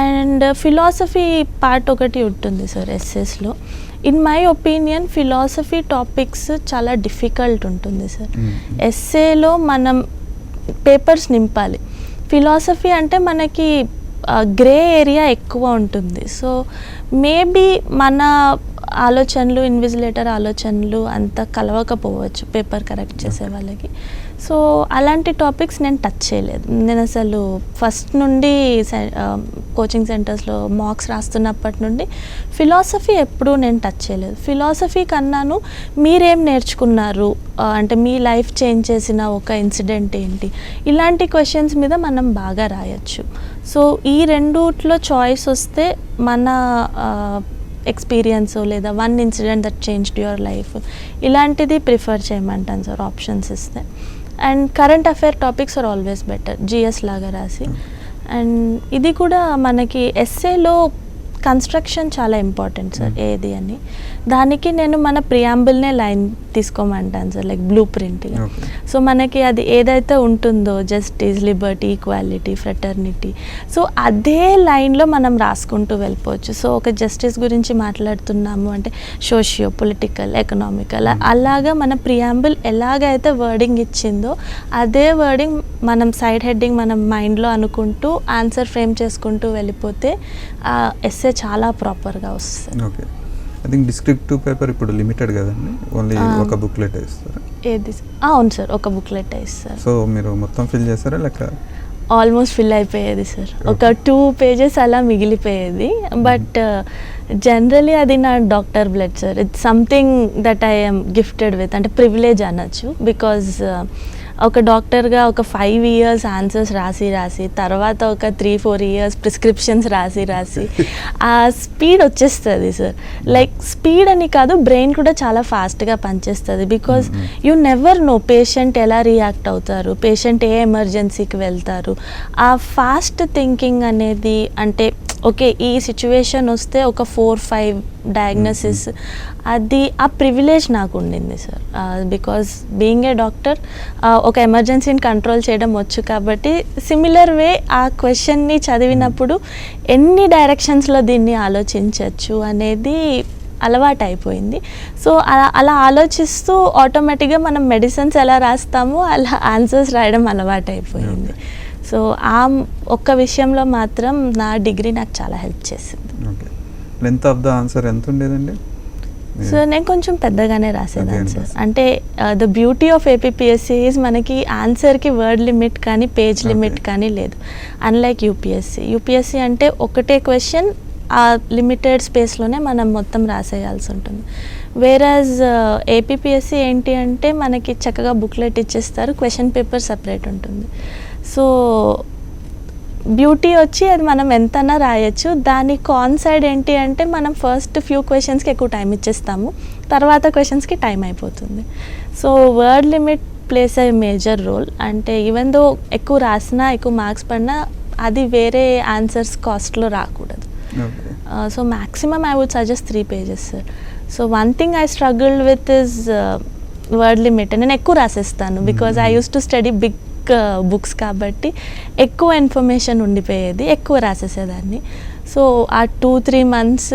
అండ్ ఫిలాసఫీ పార్ట్ ఒకటి ఉంటుంది సార్ ఎస్సెస్లో. In my opinion philosophy topics చాలా డిఫికల్ట్ ఉంటుంది సార్. ఎస్సేలో మనం పేపర్స్ నింపాలి, ఫిలాసఫీ అంటే మనకి గ్రే ఏరియా ఎక్కువ ఉంటుంది. సో మేబీ మన ఆలోచనలు, ఇన్విజిలేటర్ ఆలోచనలు అంత కలవకపోవచ్చు పేపర్ కరెక్ట్ చేసే వాళ్ళకి. సో అలాంటి టాపిక్స్ నేను టచ్ చేయలేదు. నేను అసలు ఫస్ట్ నుండి కోచింగ్ సెంటర్స్లో మాక్స్ రాస్తున్నప్పటి నుండి ఫిలాసఫీ ఎప్పుడూ నేను టచ్ చేయలేదు. ఫిలాసఫీ కన్నాను మీరేం నేర్చుకున్నారు, అంటే మీ లైఫ్ చేంజ్ చేసిన ఒక ఇన్సిడెంట్ ఏంటి, ఇలాంటి క్వశ్చన్స్ మీద మనం బాగా రాయొచ్చు. సో ఈ రెండుట్లో చాయిస్ వస్తే మన ఎక్స్పీరియన్స్ లేదా one incident that changed your life, ఇలాంటిది ప్రిఫర్ చేయమంటాను సార్ ఆప్షన్స్ ఇస్తే. And current affair topics are always better, GS లాగా రాసి. అండ్ ఇది కూడా మనకి ఎస్సేలో కన్స్ట్రక్షన్ చాలా ఇంపార్టెంట్ సార్, ఏది అని దానికి నేను మన ప్రియాంబుల్నే లైన్ తీసుకోమంటాను సార్, లైక్ బ్లూ ప్రింట్గా. సో మనకి అది ఏదైతే ఉంటుందో justice, liberty, equality, fraternity, so అదే లైన్లో మనం రాసుకుంటూ వెళ్ళిపోవచ్చు. సో ఒక జస్టిస్ గురించి మాట్లాడుతున్నాము అంటే సోషియో పొలిటికల్, ఎకనామికల్, అలాగా మన ప్రియాంబుల్ ఎలాగైతే వర్డింగ్ ఇచ్చిందో అదే వర్డింగ్ మనం సైడ్ హెడ్డింగ్ మనం మైండ్లో అనుకుంటూ ఆన్సర్ ఫ్రేమ్ చేసుకుంటూ వెళ్ళిపోతే ఎస్సే చాలా ప్రాపర్గా వస్తుంది. Okay, I think descriptive paper ఇప్పుడు లిమిటెడ్ కదండి, ఓన్లీ ఒక బుక్లెట్ ఇస్తారు. ఏది? అవును సార్, ఒక బుక్లెట్ ఇస్తారు. సో మీరు మొత్తం ఫిల్ చేస్తారా లేక? ఆల్మోస్ట్ ఫిల్ అయిపోయేది సార్, ఒక 2 pages అలా మిగిలిపోయేది. బట్ జనరలీ అది నా doctor blood sir. It's something that I'm gifted with, అంటే ప్రివిలేజ్ అనొచ్చు. బికాజ్ ఒక డాక్టర్గా ఒక 5 years ఆన్సర్స్ రాసి తర్వాత ఒక 3-4 years ప్రిస్క్రిప్షన్స్ రాసి ఆ స్పీడ్ వచ్చేస్తుంది సార్. లైక్ స్పీడ్ అని కాదు, బ్రెయిన్ కూడా చాలా ఫాస్ట్గా పనిచేస్తుంది. Because you never know patient ఎలా రియాక్ట్ అవుతారు, పేషెంట్ ఏ ఎమర్జెన్సీకి వెళ్తారు. ఆ ఫాస్ట్ థింకింగ్ అనేది, అంటే ఓకే ఈ సిచ్యువేషన్ వస్తే ఒక 4-5 డయాగ్నోసిస్, అది ఆ ప్రివిలేజ్ నాకు ఉండింది sir. Because being a doctor ఒక ఎమర్జెన్సీని కంట్రోల్ చేయడం వచ్చు కాబట్టి సిమిలర్ వే ఆ క్వశ్చన్ని చదివినప్పుడు ఎన్ని డైరెక్షన్స్లో దీన్ని ఆలోచించవచ్చు అనేది అలవాటు అయిపోయింది. సో అలా ఆలోచిస్తూ ఆటోమేటిక్గా మనం మెడిసిన్స్ ఎలా రాస్తామో అలా ఆన్సర్స్ రాయడం అలవాటు అయిపోయింది. సో ఆ ఒక్క విషయంలో మాత్రం నా డిగ్రీ నాకు చాలా హెల్ప్ చేసింది. లెంత్ ఆఫ్ ద ఆన్సర్ ఎంత ఉండేదండి? సో నేను కొంచెం పెద్దగానే రాసేదాన్ని సార్. అంటే the beauty of APPSC is మనకి ఆన్సర్కి వర్డ్ లిమిట్ కానీ పేజ్ లిమిట్ కానీ లేదు. అన్లైక్ యూపీఎస్సీ అంటే ఒకటే క్వశ్చన్ ఆ లిమిటెడ్ స్పేస్లోనే మనం మొత్తం రాసేయాల్సి ఉంటుంది. వేరాజ్ ఏపీపీఎస్సీ ఏంటి అంటే మనకి చక్కగా బుక్లెట్ ఇచ్చేస్తారు, క్వశ్చన్ పేపర్ సపరేట్ ఉంటుంది. సో బ్యూటీ వచ్చి అది మనం ఎంతనా రాయొచ్చు. దాని కాన్ సైడ్ ఏంటి అంటే మనం ఫస్ట్ ఫ్యూ క్వశ్చన్స్కి ఎక్కువ టైం ఇచ్చేస్తాము, తర్వాత క్వశ్చన్స్కి టైం అయిపోతుంది. So word limit place a major role. అంటే ఈవెన్ దో ఎక్కువ రాసినా ఎక్కువ మార్క్స్ పడినా అది వేరే ఆన్సర్స్ కాస్ట్లో రాకూడదు. So maximum I would suggest 3 pages sir. So one thing I struggled with is word limit. నేను ఎక్కువ రాసేస్తాను because I used to study big books కాబట్టి ఎక్కువ ఇన్ఫర్మేషన్ ఉండిపోయేది, ఎక్కువ రాసేసేదాన్ని. సో ఆ 2-3 months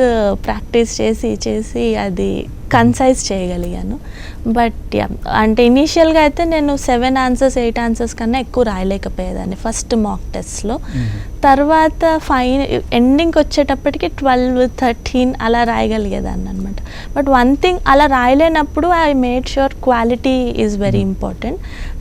ప్రాక్టీస్ చేసి అది కన్సైజ్ చేయగలిగాను. బట్ అంటే ఇనీషియల్గా అయితే నేను 7 answers 8 answers కన్నా ఎక్కువ రాయలేకపోయేదాన్ని ఫస్ట్ మాక్ టెస్ట్లో. తర్వాత ఎండింగ్కి వచ్చేటప్పటికి 12-13 అలా రాయగలిగేదాన్ని అనమాట. బట్ వన్ థింగ్, అలా రాయలేనప్పుడు I made sure quality is very important.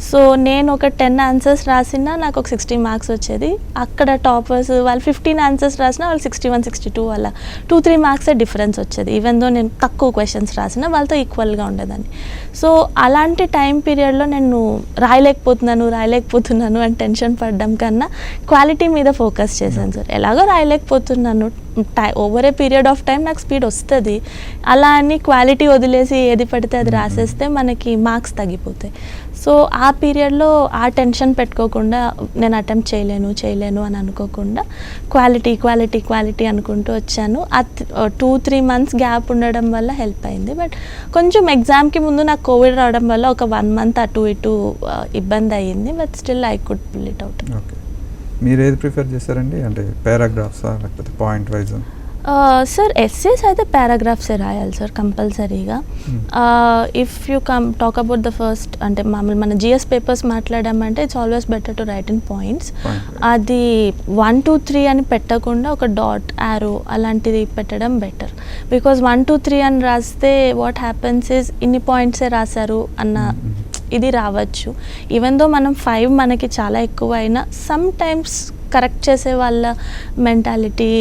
So నేను ఒక 10 answers రాసినా నాకు ఒక 60 marks వచ్చేది. అక్కడ టాపర్స్ వాళ్ళు 15 answers రాసినా వాళ్ళు 61-62 అలా 2-3 marks డిఫరెన్స్ వచ్చేది. ఈవెన్ దో నేను తక్కువ క్వశ్చన్స్ రాసినా వాళ్ళతో ఈక్వల్గా ఉండేదాన్ని. సో అలాంటి టైం పీరియడ్లో నేను రాయలేకపోతున్నాను అని టెన్షన్ పడడం కన్నా క్వాలిటీ మీద ఫోకస్ చేశాను సార్. ఎలాగో రాయలేకపోతున్నాను, over a period of time నాకు స్పీడ్ వస్తుంది, అలా అని క్వాలిటీ వదిలేసి ఏది పడితే అది రాసేస్తే మనకి మార్క్స్ తగ్గిపోతాయి. సో ఆ పీరియడ్లో ఆ టెన్షన్ పెట్టుకోకుండా నేను అటెంప్ట్ చేయలేను అని అనుకోకుండా క్వాలిటీ అనుకుంటూ వచ్చాను. ఆ 2-3 months గ్యాప్ ఉండడం వల్ల హెల్ప్ అయింది. బట్ కొంచెం ఎగ్జామ్కి ముందు నాకు కోవిడ్ రావడం వల్ల ఒక 1 month అటు ఇటు ఇబ్బంది అయ్యింది. But still I could pull it out. Okay, మీరు ఏది ప్రిఫర్ చేస్తారండి, అంటే పారాగ్రాఫ్సా లేకపోతే పాయింట్ వైజ్? సార్ ఎస్సేస్ అయితే పారాగ్రాఫ్సే రాయాలి సార్ కంపల్సరీగా. If you talk about the first అంటే మామూలు మన జిఎస్ పేపర్స్ మాట్లాడామంటే it's always better to write in points. అది 1 2 3 అని పెట్టకుండా ఒక డాట్ యారో అలాంటిది పెట్టడం బెటర్. బికాజ్ 1 2 3 అని రాస్తే వాట్ హ్యాపెన్స్ ఇస్ ఇన్ని పాయింట్సే రాశారు అన్న ఇది రావచ్చు. ఈవెన్ దో మనం 5 మనకి చాలా ఎక్కువ అయినా సమ్ టైమ్స్ కరెక్ట్ చేసే వాళ్ళ మెంటాలిటీ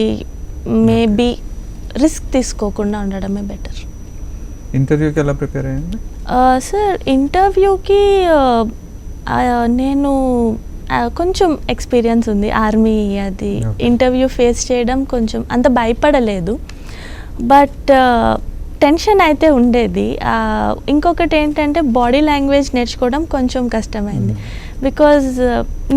మేబీ రిస్క్ తీసుకోకుండా ఉండడమే బెటర్. ఇంటర్వ్యూకి ఎలా ప్రిపేర్ అయ్యింది సార్? ఇంటర్వ్యూకి నేను కొంచెం ఎక్స్పీరియన్స్ ఉంది ఆర్మీ, అది ఇంటర్వ్యూ ఫేస్ చేయడం కొంచెం అంత భయపడలేదు, బట్ టెన్షన్ అయితే ఉండేది. ఇంకొకటి ఏంటంటే బాడీ లాంగ్వేజ్ నేర్చుకోవడం కొంచెం కష్టమైంది. బికాజ్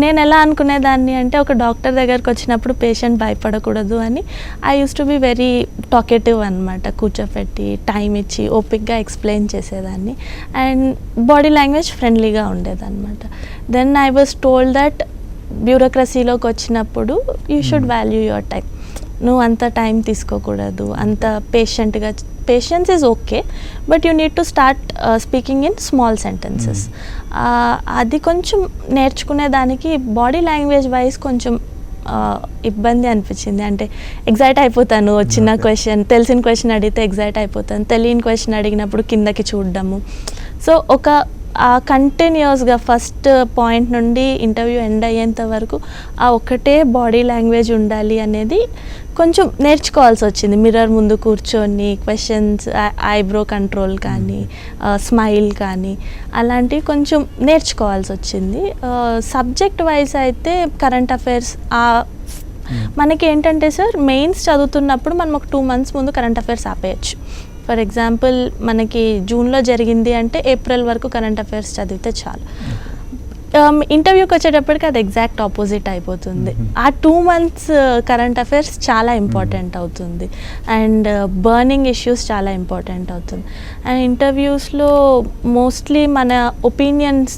నేను ఎలా అనుకునేదాన్ని అంటే ఒక డాక్టర్ దగ్గరకు వచ్చినప్పుడు పేషెంట్ భయపడకూడదు అని I used to be very talkative అనమాట. కూర్చోపెట్టి టైం ఇచ్చి ఓపిక్గా ఎక్స్ప్లెయిన్ చేసేదాన్ని అండ్ బాడీ లాంగ్వేజ్ ఫ్రెండ్లీగా ఉండేదన్నమాట. Then I was told that బ్యూరోక్రసీలోకి వచ్చినప్పుడు you should value your time. నువ్వు అంత టైం తీసుకోకూడదు, అంత patience is okay, but you need to start speaking in small sentences. అది కొంచెం నేర్చుకునేదానికి బాడీ లాంగ్వేజ్ వైజ్ కొంచెం ఇబ్బంది అనిపించింది. అంటే ఎగ్జైట్ అయిపోతాను, వచ్చిన క్వశ్చన్ తెలిసిన క్వశ్చన్ అడిగితే ఎగ్జైట్ అయిపోతాను, తెలియని క్వశ్చన్ అడిగినప్పుడు కిందకి చూడడము. సో ఒక కంటిన్యూస్గా ఫస్ట్ పాయింట్ నుండి ఇంటర్వ్యూ ఎండ్ అయ్యేంత వరకు ఆ ఒక్కటే బాడీ లాంగ్వేజ్ ఉండాలి అనేది కొంచెం నేర్చుకోవాల్సి వచ్చింది. మిర్రర్ ముందు కూర్చొని క్వశ్చన్స్, ఐబ్రో కంట్రోల్ కానీ స్మైల్ కానీ అలాంటివి కొంచెం నేర్చుకోవాల్సి వచ్చింది. సబ్జెక్ట్ వైజ్ అయితే కరెంట్ అఫైర్స్ మనకి ఏంటంటే సార్ మెయిన్స్ చదువుతున్నప్పుడు మనం ఒక 2 months ముందు కరెంట్ అఫైర్స్ ఆపేయచ్చు. ఫర్ ఎగ్జాంపుల్ మనకి జూన్లో జరిగింది అంటే ఏప్రిల్ వరకు కరెంట్ అఫైర్స్ చదివితే చాలు. ఇంటర్వ్యూకి వచ్చేటప్పటికి అది ఎగ్జాక్ట్ ఆపోజిట్ అయిపోతుంది. ఆ 2 months కరెంట్ అఫైర్స్ చాలా ఇంపార్టెంట్ అవుతుంది అండ్ బర్నింగ్ ఇష్యూస్ చాలా ఇంపార్టెంట్ అవుతుంది. అండ్ ఇంటర్వ్యూస్లో మోస్ట్లీ మన ఒపీనియన్స్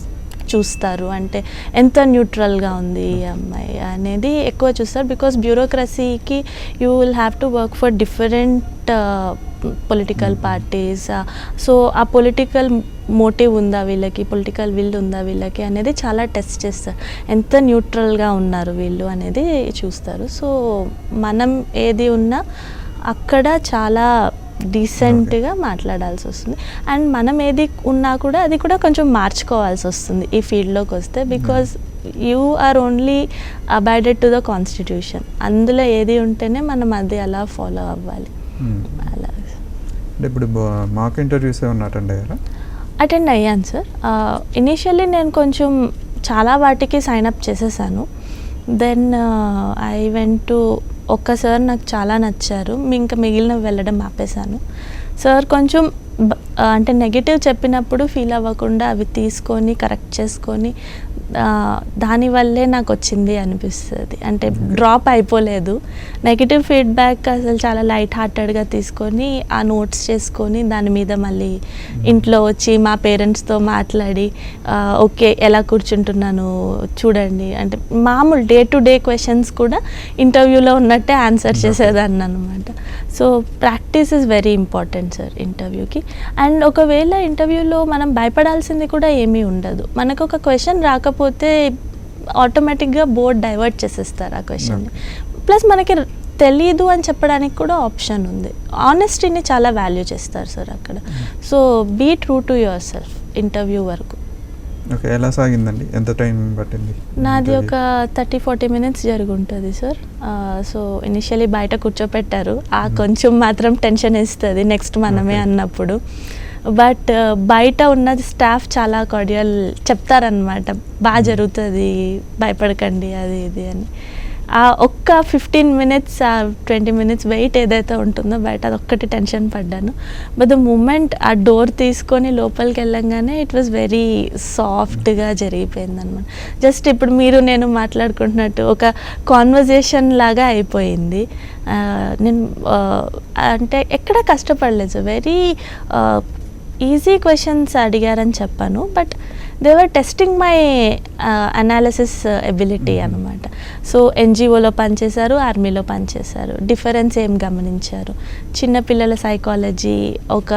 చూస్తారు, అంటే ఎంత న్యూట్రల్గా ఉంది ఈ అమ్మాయి అనేది ఎక్కువ చూస్తారు. బికాస్ బ్యూరోక్రసీకి you will have to work for different political parties. So ఆ పొలిటికల్ మోటివ్ ఉందా వీళ్ళకి, పొలిటికల్ విల్ ఉందా వీళ్ళకి అనేది చాలా టెస్ట్ చేస్తారు. ఎంత న్యూట్రల్గా ఉన్నారు వీళ్ళు అనేది చూస్తారు. సో మనం ఏది ఉన్నా అక్కడ చాలా డీసెంట్గా మాట్లాడాల్సి వస్తుంది. అండ్ మనం ఏది ఉన్నా కూడా అది కూడా కొంచెం మార్చుకోవాల్సి వస్తుంది ఈ ఫీల్డ్లోకి వస్తే. Because you are only abided to the constitution. అందులో ఏది ఉంటేనే మనం అది అలా ఫాలో అవ్వాలి. అలా ఇప్పుడు మాక్ ఇంటర్వ్యూస్ ఏమన్నా అటెండ్ అయ్యాను సార్. ఇనీషియల్లీ నేను కొంచెం చాలా వాటికి సైన్అప్ చేసేసాను. దెన్ ఐ వెంట్ టు ఒక్క సార్ నాకు చాలా నచ్చారు, ఇంకా మిగిలినవి వెళ్ళడం ఆపేశాను. సార్ కొంచెం అంటే నెగిటివ్ చెప్పినప్పుడు ఫీల్ అవ్వకుండా అవి తీసుకొని కరెక్ట్ చేసుకొని దానివల్లే నాకు వచ్చింది అనిపిస్తుంది. అంటే డ్రాప్ అయిపోలేదు. నెగిటివ్ ఫీడ్బ్యాక్ అసలు చాలా లైట్ హార్టెడ్గా తీసుకొని ఆ నోట్స్ చేసుకొని దాని మీద మళ్ళీ ఇంట్లో వచ్చి మా పేరెంట్స్తో మాట్లాడి ఓకే ఎలా కూర్చుంటున్నాను చూడండి అంటే మామూలు డే టు డే క్వశ్చన్స్ కూడా ఇంటర్వ్యూలో ఉన్నట్టే ఆన్సర్ చేసేదాన్ని అనమాట. So practice is very important sir ఇంటర్వ్యూకి. అండ్ ఒకవేళ ఇంటర్వ్యూలో మనం భయపడాల్సింది కూడా ఏమీ ఉండదు. మనకు ఒక క్వశ్చన్ రాకపోతే ఆటోమేటిక్గా బోర్డ్ డైవర్ట్ చేసేస్తారు ఆ క్వశ్చన్ని. ప్లస్ మనకి తెలీదు అని చెప్పడానికి కూడా ఆప్షన్ ఉంది. ఆనెస్టీని చాలా వాల్యూ చేస్తారు సార్ అక్కడ. So be true to yourself interview వరకు. ఓకే, ఎలా సాగిందండి? ఎంత టైం పట్టింది? నాది ఒక 30-40 minutes జరుగుంటుంది సార్. సో ఇనిషియలీ బయట కూర్చోపెట్టారు. కొంచెం మాత్రం టెన్షన్ వేస్తుంది నెక్స్ట్ మనమే అన్నప్పుడు. బట్ బయట ఉన్న స్టాఫ్ చాలా కార్డియల్ చెప్తారనమాట, బాగా జరుగుతుంది భయపడకండి అది ఇది అని. ఒక్క 15 minutes 20 minutes వెయిట్ ఏదైతే ఉంటుందో బయట అదొక్కటి టెన్షన్ పడ్డాను. బట్ ద మూమెంట్ ఆ డోర్ తీసుకొని లోపలికి వెళ్ళంగానే ఇట్ వాజ్ వెరీ సాఫ్ట్గా జరిగిపోయింది అనమాట. జస్ట్ ఇప్పుడు మీరు నేను మాట్లాడుకుంటున్నట్టు ఒక కాన్వర్జేషన్ లాగా అయిపోయింది. నేను అంటే ఎక్కడ కష్టపడలేదు, వెరీ ఈజీ క్వశ్చన్స్ అడిగారని చెప్పాను, but they were testing my analysis ability అనమాట. సో ఎన్జిఓలో పనిచేశారు, ఆర్మీలో పనిచేశారు, డిఫరెన్స్ ఏం గమనించారు, చిన్నపిల్లల సైకాలజీ, ఒక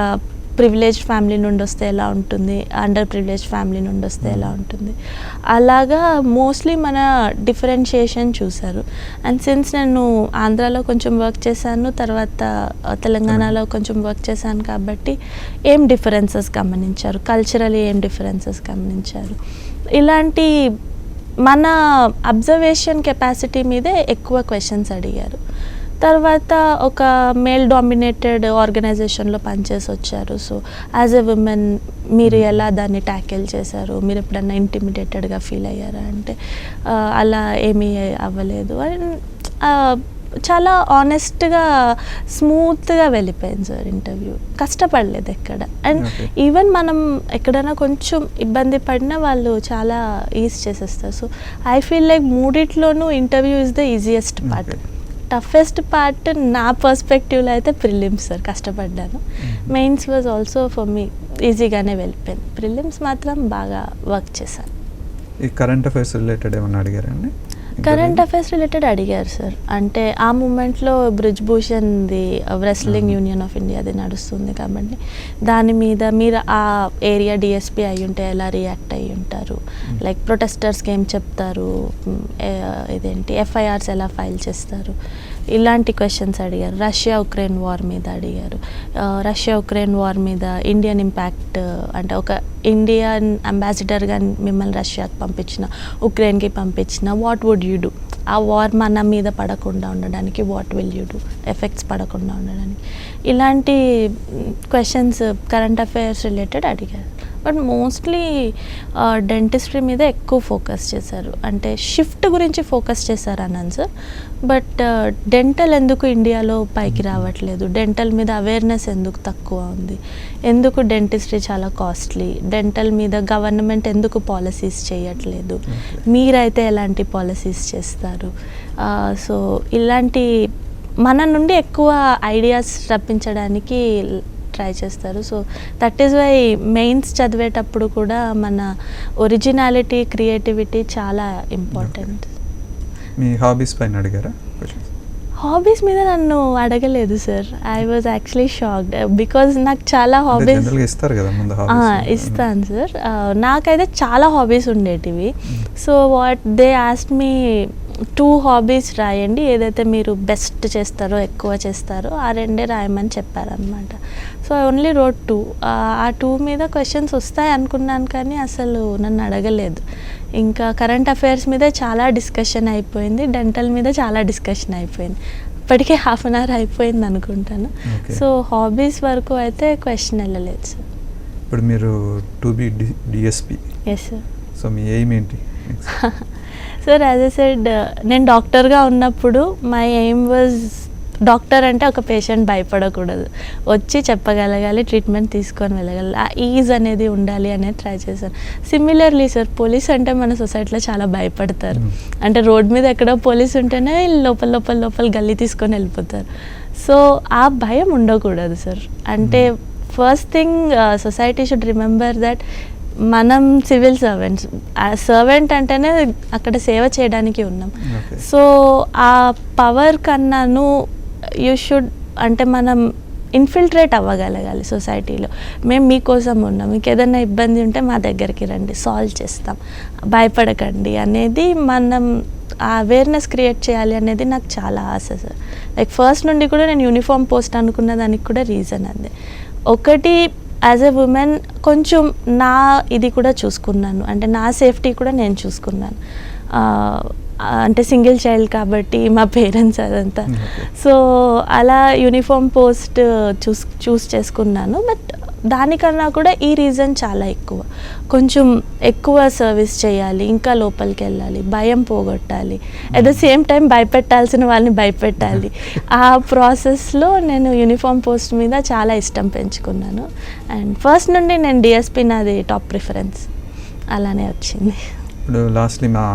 ప్రివిలేజ్డ్ ఫ్యామిలీ నుండి వస్తే ఎలా ఉంటుంది, అండర్ ప్రివిలేజ్డ్ ఫ్యామిలీ నుండి వస్తే ఎలా ఉంటుంది, అలాగా మోస్ట్లీ మన డిఫరెన్షియేషన్ చూశారు. అండ్ సిన్స్ నేను ఆంధ్రాలో కొంచెం వర్క్ చేశాను, తర్వాత తెలంగాణలో కొంచెం వర్క్ చేశాను కాబట్టి ఏం డిఫరెన్సెస్ గమనించారు, కల్చరలీ ఏం డిఫరెన్సెస్ గమనించారు, ఇలాంటి మన అబ్జర్వేషన్ కెపాసిటీ మీదే ఎక్కువ క్వశ్చన్స్ అడిగారు. తర్వాత ఒక మేల్ డామినేటెడ్ ఆర్గనైజేషన్లో పనిచేసి వచ్చారు. సో యాజ్ ఎ ఉమెన్ మీరు ఎలా దాన్ని ట్యాకిల్ చేశారు, మీరు ఎప్పుడన్నా ఇంటిమిడేటెడ్గా ఫీల్ అయ్యారా అంటే అలా ఏమీ అవ్వలేదు. అండ్ చాలా ఆనెస్ట్గా స్మూత్గా వెళ్ళిపోయింది సార్ ఇంటర్వ్యూ, కష్టపడలేదు ఎక్కడ. అండ్ ఈవెన్ మనం ఎక్కడైనా కొంచెం ఇబ్బంది పడినా వాళ్ళు చాలా ఈజ్ చేసేస్తారు. సో ఐ ఫీల్ లైక్ మూడిట్లోనూ interview is the easiest part. Toughest part నా పర్స్పెక్టివ్లో అయితే ప్రిలిమ్స్ సార్, కష్టపడ్డాను. Mains was also for me ఈజీగానే వెళ్ళిపోయింది. ప్రిలిమ్స్ మాత్రం బాగా వర్క్ చేశాను. ఈ కరెంట్ అఫైర్స్ రిలేటెడ్ ఏమన్నా అడిగారండి? కరెంట్ అఫైర్స్ రిలేటెడ్ అడిగారు సార్. అంటే ఆ మూమెంట్లో బ్రిజ్భూషణ్ది రెస్లింగ్ యూనియన్ ఆఫ్ ఇండియాది నడుస్తుంది కాబట్టి దాని మీద మీరు ఆ ఏరియా డిఎస్పీ అయి ఉంటే ఎలా రియాక్ట్ అయ్యి ఉంటారు, లైక్ ప్రొటెస్టర్స్కి ఏం చెప్తారు, ఇదేంటి ఎఫ్ఐఆర్స్ ఎలా ఫైల్ చేస్తారు, ఇలాంటి క్వశ్చన్స్ అడిగారు. రష్యా ఉక్రెయిన్ వార్ మీద అడిగారు. రష్యా ఉక్రెయిన్ వార్ మీద ఇండియన్ ఇంపాక్ట్, అంటే ఒక ఇండియన్ అంబాసిడర్గా మిమ్మల్ని రష్యాకి పంపించిన, ఉక్రెయిన్కి పంపించిన, వాట్ వుడ్ యూ డూ, ఆ వార్ మన మీద పడకుండా ఉండడానికి what will you do, effects పడకుండా ఉండడానికి, ఇలాంటి క్వశ్చన్స్ కరెంట్ అఫైర్స్ రిలేటెడ్ అడిగారు. బట్ మోస్ట్లీ డెంటిస్ట్రీ మీద ఎక్కువ ఫోకస్ చేశారు, అంటే షిఫ్ట్ గురించి ఫోకస్ చేశారు అన్నాను సార్. బట్ డెంటల్ ఎందుకు ఇండియాలో పైకి రావట్లేదు, డెంటల్ మీద అవేర్నెస్ ఎందుకు తక్కువ ఉంది, ఎందుకు డెంటిస్ట్రీ చాలా కాస్ట్లీ, డెంటల్ మీద గవర్నమెంట్ ఎందుకు పాలసీస్ చేయట్లేదు, మీరైతే ఎలాంటి పాలసీస్ చేస్తారు, సో ఇలాంటి మన నుండి ఎక్కువ ఐడియాస్ రప్పించడానికి ట్రై చేస్తారు. So that is why mains చదివేటప్పుడు కూడా మన ఒరిజినాలిటీ, క్రియేటివిటీ చాలా ఇంపార్టెంట్. మీ హాబీస్ పైన అడిగారా? హాబీస్ మీద నన్ను అడగలేదు sir. I was actually shocked because నాకు చాలా హాబీస్ ఇస్తారు కదా ముందు. ఇస్తాను సార్. నాకైతే చాలా హాబీస్ ఉండేటివి. So what they asked me 2 hobbies రాయండి, ఏదైతే మీరు బెస్ట్ చేస్తారో, ఎక్కువ చేస్తారో ఆ 2 రాయమని చెప్పారనమాట. So I only wrote 2. ఆ 2 మీద క్వశ్చన్స్ వస్తాయి అనుకున్నాను కానీ అసలు నన్ను అడగలేదు. ఇంకా కరెంట్ అఫైర్స్ మీద చాలా డిస్కషన్ అయిపోయింది, డెంటల్ మీద చాలా డిస్కషన్ అయిపోయింది. ఇప్పటికే ½ అన్ అవర్ అయిపోయింది అనుకుంటాను. సో హాబీస్ వరకు అయితే క్వశ్చన్ వెళ్ళలేదు సార్. ఇప్పుడు మీరు to be DSP. Yes sir. So మీ ఎయిమ్ ఏంటి? సార్ యాజ్ ఎ సెడ్, నేను డాక్టర్గా ఉన్నప్పుడు మై ఎయిమ్ వాజ్, డాక్టర్ అంటే ఒక పేషెంట్ భయపడకూడదు, వచ్చి చెప్పగలగాలి, ట్రీట్మెంట్ తీసుకొని వెళ్ళగలగాలి, ఆ ఈజ్ అనేది ఉండాలి అనేది ట్రై చేశాను. సిమిలర్లీ సార్, పోలీస్ అంటే మన సొసైటీలో చాలా భయపడతారు. అంటే రోడ్ మీద ఎక్కడో పోలీస్ ఉంటేనే లోపల గల్లీ తీసుకొని వెళ్ళిపోతారు. సో ఆ భయం ఉండకూడదు సార్. అంటే first thing society should remember that మనం సివిల్ సర్వెంట్స్, సర్వెంట్ అంటేనే అక్కడ సేవ చేయడానికి ఉన్నాం. సో ఆ పవర్ కన్నాను యూ షుడ్, అంటే మనం ఇన్ఫిల్ట్రేట్ అవ్వగలగాలి సొసైటీలో. మేము మీకోసం ఉన్నాం, మీకు ఏదైనా ఇబ్బంది ఉంటే మా దగ్గరికి రండి, సాల్వ్ చేస్తాం, భయపడకండి అనేది మనం ఆ అవేర్నెస్ క్రియేట్ చేయాలి అనేది నాకు చాలా ఆశ సార్. లైక్ ఫస్ట్ నుండి కూడా నేను యూనిఫామ్ పోస్ట్ అనుకున్న దానికి కూడా రీజన్ అదే. ఒకటి, యాజ్ ఎ ఉమెన్ కొంచెం నా ఇది కూడా చూసుకున్నాను, అంటే నా సేఫ్టీ కూడా నేను చూసుకున్నాను. అంటే సింగిల్ చైల్డ్ కాబట్టి మా పేరెంట్స్ అదంతా, సో అలా యూనిఫామ్ పోస్ట్ చూస్ చేసుకున్నాను. బట్ దానికన్నా కూడా ఈ రీజన్ చాలా ఎక్కువ, కొంచెం ఎక్కువ సర్వీస్ చేయాలి, ఇంకా లోపలికి వెళ్ళాలి, భయం పోగొట్టాలి, అట్ ద సేమ్ టైం భయపెట్టాల్సిన వాళ్ళని భయపెట్టాలి. ఆ ప్రాసెస్లో నేను యూనిఫామ్ పోస్ట్ మీద చాలా ఇష్టం పెంచుకున్నాను. అండ్ ఫస్ట్ నుండి నేను డిఎస్పీ నాది టాప్ ప్రిఫరెన్స్, అలానే వచ్చింది. ఇప్పుడు లాస్ట్లీ మా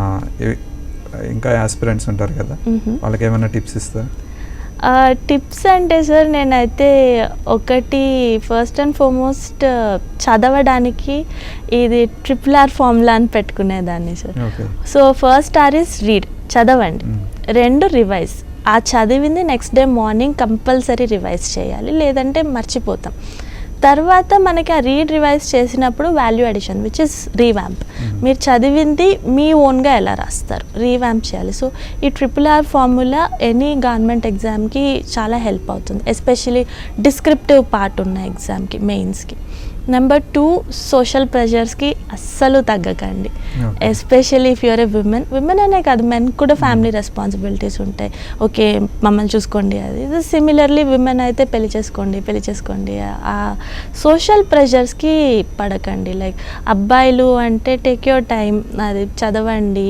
ఇంకా ఆస్పిరెంట్స్ ఉంటారు కదా, వాళ్ళకి ఏమైనా టిప్స్ ఇస్తారు? టిప్స్ అంటే సార్ నేనైతే ఒకటి ఫస్ట్ అండ్ ఫార్మోస్ట్ చదవడానికి ఇది RRR ఫార్ములా అని పెట్టుకునేదాన్ని sir. Okay. So first R is read, చదవండి. 2 రివైజ్, ఆ చదివింది next day morning compulsory revise చేయాలి, లేదంటే మర్చిపోతాం. తర్వాత మనకి ఆ రివైజ్ చేసినప్పుడు value addition which is revamp. మీరు చదివింది మీ ఓన్గా ఎలా రాస్తారు, రీవ్యాంప్ చేయాలి. సో ఈ RRR ఫార్ములా ఎనీ గవర్నమెంట్ ఎగ్జామ్కి చాలా హెల్ప్ అవుతుంది, ఎస్పెషలీ డిస్క్రిప్టివ్ పార్ట్ ఉన్న ఎగ్జామ్కి, మెయిన్స్కి. నెంబర్ 2, సోషల్ ప్రెషర్స్కి అస్సలు తగ్గకండి. Especially if you're a women అనే కాదు, మెన్ కూడా ఫ్యామిలీ రెస్పాన్సిబిలిటీస్ ఉంటాయి. ఓకే మమ్మల్ని చూసుకోండి, అది సిమిలర్లీ విమెన్ అయితే పెళ్లి చేసుకోండి. ఆ సోషల్ ప్రెషర్స్కి పడకండి. లైక్ అబ్బాయిలు అంటే టేక్ యువర్ టైం, అది చదవండి.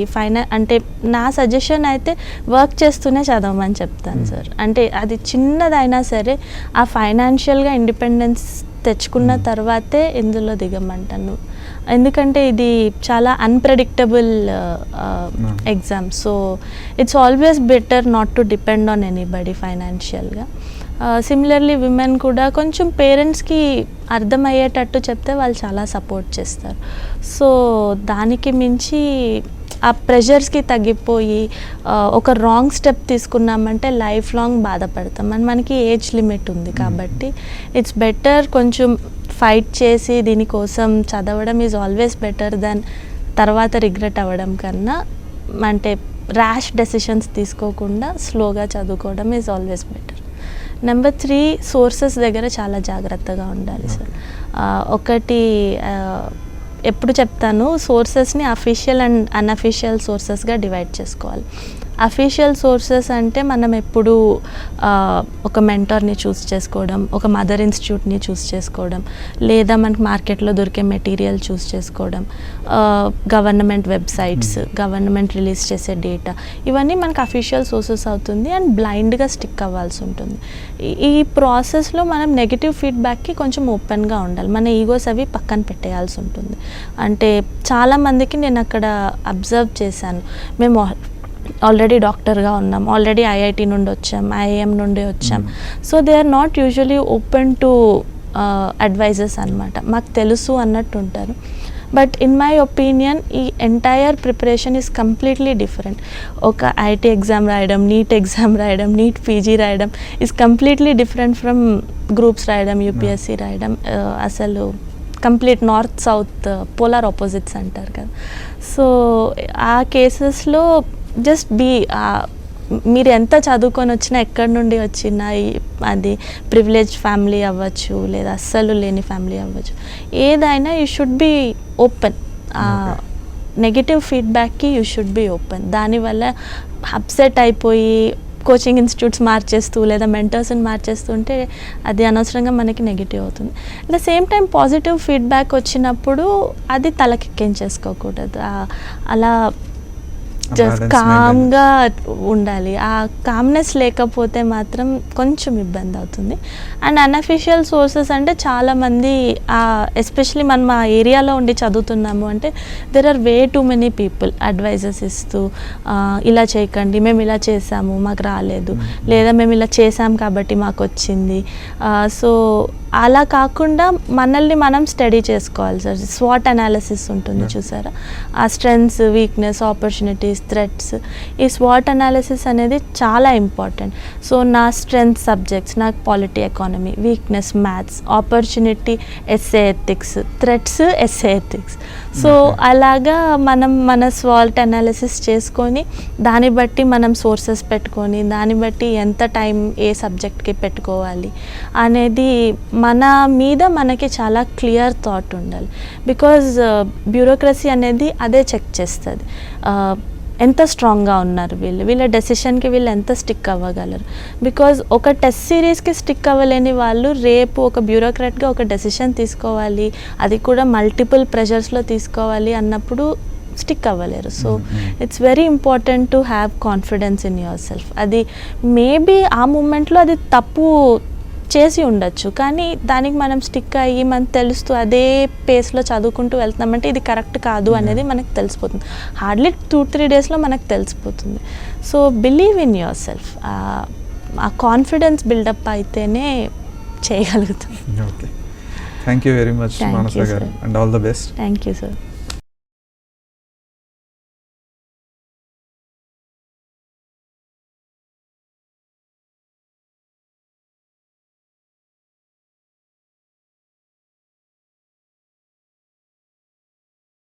అంటే నా సజెషన్ అయితే వర్క్ చేస్తూనే చదవమని చెప్తాను సార్. అంటే అది చిన్నదైనా సరే ఆ ఫైనాన్షియల్గా ఇండిపెండెన్స్ తెచ్చుకున్న తర్వాతే ఇందులో దిగమంటాను. ఎందుకంటే ఇది చాలా unpredictable exam. So it's always better not to depend on anybody ఫైనాన్షియల్గా. సిమిలర్లీ విమెన్ కూడా కొంచెం పేరెంట్స్కి అర్థమయ్యేటట్టు చెప్తే వాళ్ళు చాలా సపోర్ట్ చేస్తారు. సో దానికి మించి ఆ ప్రెషర్స్కి తగ్గిపోయి ఒక రాంగ్ స్టెప్ తీసుకున్నామంటే లైఫ్ లాంగ్ బాధపడతాం. మనకి ఏజ్ లిమిట్ ఉంది కాబట్టి ఇట్స్ బెటర్ కొంచెం ఫైట్ చేసి దీనికోసం చదవడం ఈజ్ ఆల్వేస్ బెటర్ దాన్ తర్వాత రిగ్రెట్ అవ్వడం కన్నా. అంటే ర్యాష్ డెసిషన్స్ తీసుకోకుండా స్లోగా చదువుకోవడం is always better. Number 3, sources దగ్గర చాలా జాగ్రత్తగా ఉండాలి సార్. ఒకటి ఎప్పుడు చెప్తాను, సోర్సెస్ని అఫీషియల్ అండ్ అన్అఫీషియల్ సోర్సెస్గా డివైడ్ చేసుకోవాలి. అఫీషియల్ సోర్సెస్ అంటే మనం ఎప్పుడు ఒక మెంటర్ని చూస్ చేసుకోవడం, ఒక మదర్ ఇన్స్టిట్యూట్ని చూస్ చేసుకోవడం, లేదా మనకి మార్కెట్లో దొరికే మెటీరియల్ చూస్ చేసుకోవడం, గవర్నమెంట్ వెబ్సైట్స్, గవర్నమెంట్ రిలీజ్ చేసే డేటా, ఇవన్నీ మనకు అఫీషియల్ సోర్సెస్ అవుతుంది అండ్ బ్లైండ్గా స్టిక్ అవ్వాల్సి ఉంటుంది. ఈ ప్రాసెస్లో మనం నెగిటివ్ ఫీడ్బ్యాక్కి కొంచెం ఓపెన్గా ఉండాలి. మన ఈగోస్ అవి పక్కన పెట్టేయాల్సి ఉంటుంది. అంటే చాలామందికి నేను అక్కడ అబ్జర్వ్ చేశాను, మేము ఆల్రెడీ డాక్టర్గా ఉన్నాం, ఆల్రెడీ ఐఐటి నుండి వచ్చాం, ఐఐఎం నుండి వచ్చాం. So they are not usually open to advises అనమాట. మాకు తెలుసు అన్నట్టు ఉంటారు. బట్ ఇన్ మై ఒపీనియన్ ఈ entire preparation is completely different. ఒక ఐటీ ఎగ్జామ్ రాయడం, నీట్ ఎగ్జామ్ రాయడం, నీట్ పీజీ రాయడం is completely different from groups రాయడం, యూపీఎస్సీ రాయడం. అసలు complete north south polar opposites అంటారు కదా. సో ఆ కేసెస్లో జస్ట్ మీరు ఎంత చదువుకొని వచ్చినా, ఎక్కడి నుండి వచ్చినా, అది ప్రివిలేజ్ ఫ్యామిలీ అవ్వచ్చు లేదా అస్సలు లేని ఫ్యామిలీ అవ్వచ్చు, ఏదైనా you should be open. Negative ఫీడ్బ్యాక్కి యూ షుడ్ బీ ఓపెన్. దానివల్ల అప్సెట్ అయిపోయి కోచింగ్ ఇన్స్టిట్యూట్స్ మార్చేస్తూ లేదా మెంటర్స్ని మార్చేస్తుంటే అది అనవసరంగా మనకి నెగిటివ్ అవుతుంది. At the same time positive feedback వచ్చినప్పుడు అది తలకెక్కించేసుకోకూడదు. అలా జస్ట్ కామ్గా ఉండాలి. ఆ కామ్నెస్ లేకపోతే మాత్రం కొంచెం ఇబ్బంది అవుతుంది. అండ్ అన్అఫీషియల్ సోర్సెస్ అంటే చాలామంది ఎస్పెషలీ మనం ఆ ఏరియాలో ఉండి చదువుతున్నాము అంటే there are way too many people advises ఇస్తూ ఇలా చేయకండి, మేము ఇలా చేసాము మాకు రాలేదు, లేదా మేము ఇలా చేసాం కాబట్టి మాకు వచ్చింది. సో అలా కాకుండా మనల్ని మనం స్టడీ చేసుకోవాలి సార్. స్వాట్ అనాలిసిస్ ఉంటుంది చూసారా, ఆ స్ట్రెంగ్స్, వీక్నెస్, ఆపర్చునిటీస్, థ్రెట్స్, ఈ స్వాట్ అనాలిసిస్ అనేది చాలా ఇంపార్టెంట్. సో నా స్ట్రెంగ్త్ సబ్జెక్ట్స్, నాకు polity, economy, weakness maths, opportunity essay ethics, threats essay ethics. So అలాగా మనం మన స్వాట్ అనాలిసిస్ చేసుకొని దాన్ని బట్టి మనం సోర్సెస్ పెట్టుకొని దాన్ని బట్టి ఎంత టైం ఏ సబ్జెక్ట్కి పెట్టుకోవాలి అనేది మన మీద మనకి చాలా క్లియర్ థాట్ ఉండాలి. బికాజ్ బ్యూరోక్రసీ అనేది అదే చెక్ చేస్తుంది, ఎంత స్ట్రాంగ్గా ఉన్నారు వీళ్ళ డెసిషన్కి వీళ్ళు ఎంత స్టిక్ అవ్వగలరు. బికాజ్ ఒక టెస్ట్ సిరీస్కి స్టిక్ అవ్వలేని వాళ్ళు రేపు ఒక బ్యూరోక్రాట్గా ఒక డెసిషన్ తీసుకోవాలి, అది కూడా మల్టిపుల్ ప్రెషర్స్లో తీసుకోవాలి అన్నప్పుడు స్టిక్ అవ్వలేరు. So it's very important to have confidence in yourself. అది మేబీ ఆ మూమెంట్లో అది తప్పు చేసి ఉండొచ్చు, కానీ దానికి మనం స్టిక్ అయ్యి మనకు తెలుస్తూ అదే పేస్లో చదువుకుంటూ వెళ్తున్నామంటే ఇది కరెక్ట్ కాదు అనేది మనకు తెలిసిపోతుంది. హార్డ్లీ 2-3 డేస్లో మనకు తెలిసిపోతుంది. So believe in your self. ఆ కాన్ఫిడెన్స్ బిల్డప్ అయితేనే చేయగలుగుతాం. Okay, thank you very much Thank Manasa you, గారు, sir. And all the best. Thank you sir.